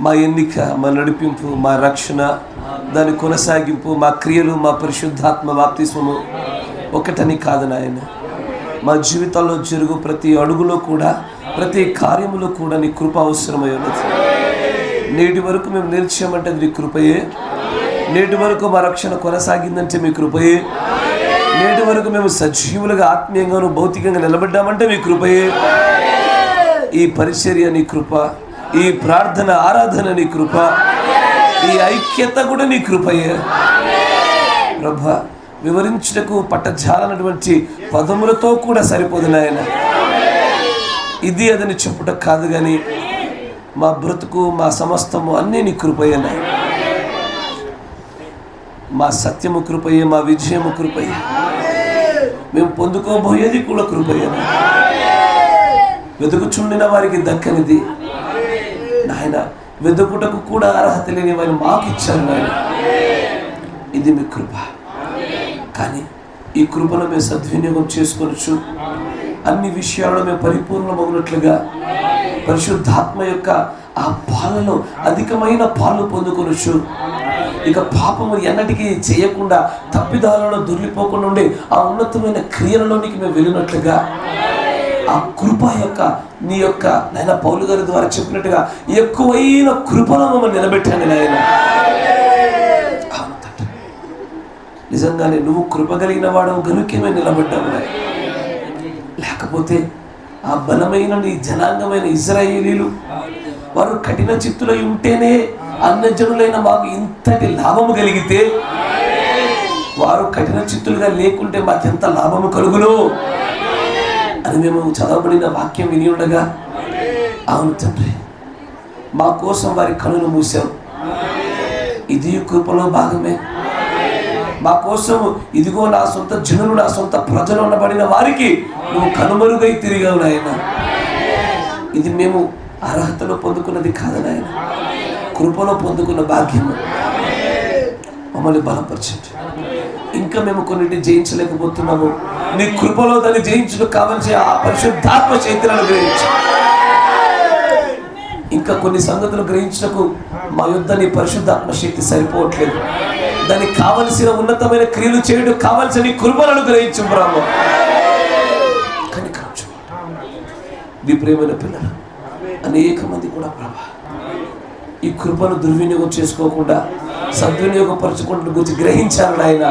మా ఎన్నిక, మా నడిపింపు, మా రక్షణ, దాని కొనసాగింపు, మా క్రియలు, మా పరిశుద్ధాత్మ బాప్తిస్మము ఒకటని కాదు నాయన. మా జీవితాల్లో జరుగు ప్రతి అడుగులో కూడా, ప్రతి కార్యములో కూడా నీ కృప అవసరమై ఉన్నది. నేటి వరకు మేము నిలిచామంటే అది నీ కృపయే, నేటి వరకు మా రక్షణ కొనసాగిందంటే మీ కృపయే, నేటి వరకు మేము సజీవులుగా ఆత్మీయంగాను భౌతికంగా నిలబడ్డామంటే మీ కృపయే. ఈ పరిచర్య నీ కృప, ఈ ప్రార్థన ఆరాధన నీ కృప, ఈ ఐక్యత కూడా నీ కృపయే ప్రభా. వివరించుటకు పట్టజాలనటువంటి పదములతో కూడా సరిపోదు నాయన. ఇది అదని చెప్పుట కాదు కానీ మా బ్రతుకు, మా సమస్తము అన్నీ నీ కృపయే నాయన. మా సత్యము కృపయే, మా విజయము కృపయే, మేము పొందుకోబోయేది కూడా కృపయే. వెతుకుచుండిన వారికి దక్కనిది నాయన, వెతుకుటకు కూడా అర్హత లేని వారిని మాకు ఇచ్చారు నాయన. ఇది మీ కృప కానీ ఈ కృపను మేము సద్వినియోగం చేసుకోవచ్చు. అన్ని విషయాల్లో మేము పరిపూర్ణమవునట్లుగా పరిశుద్ధాత్మ యొక్క ఆ పాలలో అధికమైన పాలు పొందుకొనొచ్చు. ఇక పాపము ఎన్నటికీ చేయకుండా తప్పిదాలలో దొర్లిపోకుండా ఉండే ఆ ఉన్నతమైన క్రియలలోనికి మేము వెళ్ళినట్లుగా ఆ కృప యొక్క నీ యొక్క నాయన పౌలు గారి ద్వారా చెప్పినట్టుగా ఎక్కువైన కృపలో మమ్మల్ని నిలబెట్టాను నాయన. నిజంగానే నువ్వు కృప కలిగిన వాడు గనుకేమే నిలబడ్డావు నాయన. లేకపోతే ఆ బలమైన నీ జనాంగమైన ఇశ్రాయేలీలు వారు కఠిన చిత్తులై ఉంటేనే అన్యజనులైన మాకు ఇంతటి లాభము కలిగితే, వారు కఠిన చిత్తులుగా లేకుంటే మాకెంత లాభము కలుగును అని మేము చదవబడిన వాక్యం విని ఉండగా, అవును తండ్రి, మా కోసం వారి కనులు మూసావు, ఇది కృపలో భాగమే. మా కోసం ఇదిగో నా సొంత జనులు, నా సొంత ప్రజలు అనబడిన వారికి నువ్వు కనుమరుగై తిరిగావు నాయన. ఇది మేము అర్హతలో పొందుకున్నది కాదు నాయన, కృపలో పొందుకున్న భాగ్యము. మమ్మల్ని బలపరచండి. ఇంకా మేము కొన్నిటిని జయించలేకపోతున్నాము, నీ కృపలో దాన్ని జయించడం కావాల్సి ఆ పరిశుద్ధాత్మ చైతన్యాన్ని గ్రహించు. ఇంకా కొన్ని సంగతులు గ్రహించటకు మా యుద్ధ నీ పరిశుద్ధాత్మ శక్తి సరిపోవట్లేదు. దానికి కావలసిన ఉన్నతమైన క్రియలు చేయడం కావలసిన నీ కృపలను గ్రహించు బ్రహ్మ. కనికరం నీ ప్రేమైన పిల్లలు అనేక మంది కూడా ప్రభా ఈ కృపను దుర్వినియోగం చేసుకోకుండా సద్వినియోగపరచుకుంటూ గురించి గ్రహించారు నాయన.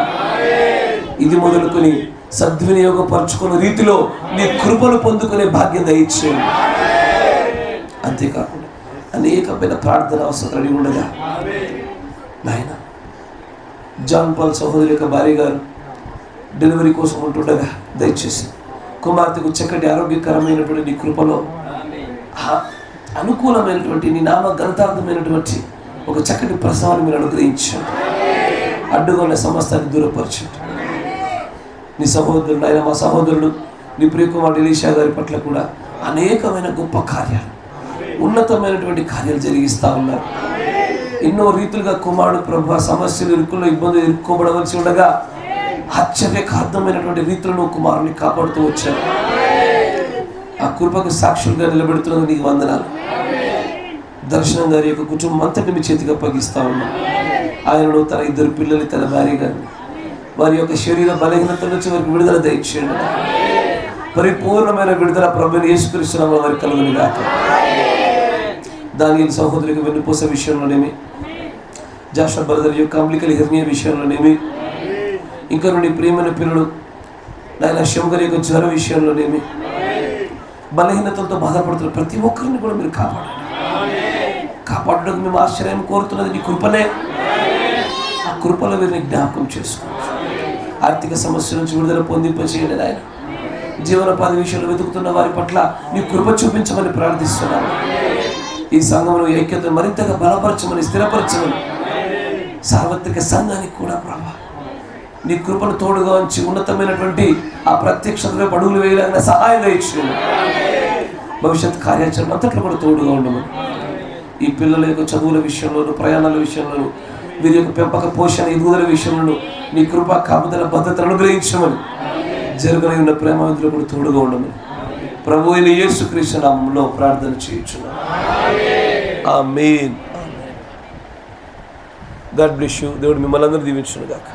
ఇది మొదలుకొని సద్వినియోగపరచుకున్న రీతిలో నీ కృపను పొందుకునే భాగ్యం దయచేయండి. అంతేకాకుండా అనేకమైన ప్రార్థన అవసరాలు ఉండగా నాయన, జాన్ పాల్ సహోదరి యొక్క భార్య గారు డెలివరీ కోసం ఉంటుండగా దయచేసి కుమార్తెకు చక్కటి ఆరోగ్యకరమైనటువంటి నీ కృపలో అనుకూలమైనటువంటి నీ నామ గణతార్థమైనటువంటి ఒక చక్కటి ప్రసవాన్ని మీరు అనుగ్రహించండి. అడ్డుగా ఉన్న సమస్తాన్ని దూరపరచండి. నీ సహోదరుడు ఆయన మా సహోదరుడు నీ ప్రియకుమారుడు ఎలీషా గారి పట్ల కూడా అనేకమైన గొప్ప కార్యాలు, ఉన్నతమైనటువంటి కార్యాలు జరిగిస్తూ ఉన్నారు. ఎన్నో రీతులుగా కుమారుడు ప్రభు సమస్యలు ఇరుకుల్లో ఇబ్బందులు ఇరుక్కోబడవలసి ఉండగా ఆశ్చర్యకార్థమైనటువంటి రీతులను కుమారుని కాపాడుతూ వచ్చారు. ఆ కృపకు సాక్షులుగా నిలబెడుతున్నది నీకు వందనాలు. దర్శనం గారి యొక్క కుటుంబం అంతటి మీ చేతికి అప్పగిస్తా ఉన్నాం. ఆయనను, తన ఇద్దరు పిల్లలు, తన భార్య గారిని వారి యొక్క శరీర బలహీనత నుంచి వారికి విడుదల దయచేయండి. పరిపూర్ణమైన విడుదల ప్రభువుని యేసుక్రీస్తు నామములో వారికి కలుగును గాక. దానియేలు సహోదరికి వెన్నుపూస విషయంలోనేమి, జాషువా బ్రదర్ యొక్క అంబ్లికల్ హెర్నియా విషయంలోనేమి, ఇంకా నుండి ప్రియమైన పిల్లలు నాయన శంకర్ యొక్క జ్వర విషయంలోనేమి, బలహీనతలతో బాధపడుతున్న ప్రతి ఒక్కరిని కూడా మీరు కాపాడండి. కాపాడడానికి మేము ఆశ్చర్యం కోరుతున్నది నీ కృపనే. ఆ కృపలో వీరిని జ్ఞాపకం చేసుకోవచ్చు. ఆర్థిక సమస్య నుంచి విడుదల పొందింపచేయండి నాయన. జీవనోపాధి విషయంలో వెతుకుతున్న వారి పట్ల నీ కృప చూపించమని ప్రార్థిస్తున్నాను. ఈ సంఘంలో ఐక్యతను మరింతగా బలపరచమని, స్థిరపరచమని, సార్వత్రిక సంఘానికి కూడా ప్రభా నీ కృపను తోడుగా ఉంచి ఉన్నతమైనటువంటి ఆ ప్రత్యక్షతలో అడుగులు వేయలాగిన సహాయంగా ఇచ్చేయండి. భవిష్యత్ కార్యాచరణ అంతట్లో కూడా తోడుగా ఉండమని, ఈ పిల్లల యొక్క చదువుల విషయంలోను, ప్రయాణాల విషయంలోను, వీరి యొక్క పెంపక పోషణ ఎదుగుదల విషయంలోను నీ కృప కాపుదల భద్రతను అనుగ్రహించమని, జరుగునై ఉన్న ప్రేమావిధులు కూడా తోడుగా ఉండమని ప్రభు అయిన యేసుక్రీస్తు నామములో ప్రార్థన చేయుచున్నాను. ఆమేన్. God bless you. దేవుడు మిమ్మల్ని అందరూ దీవించును గాక.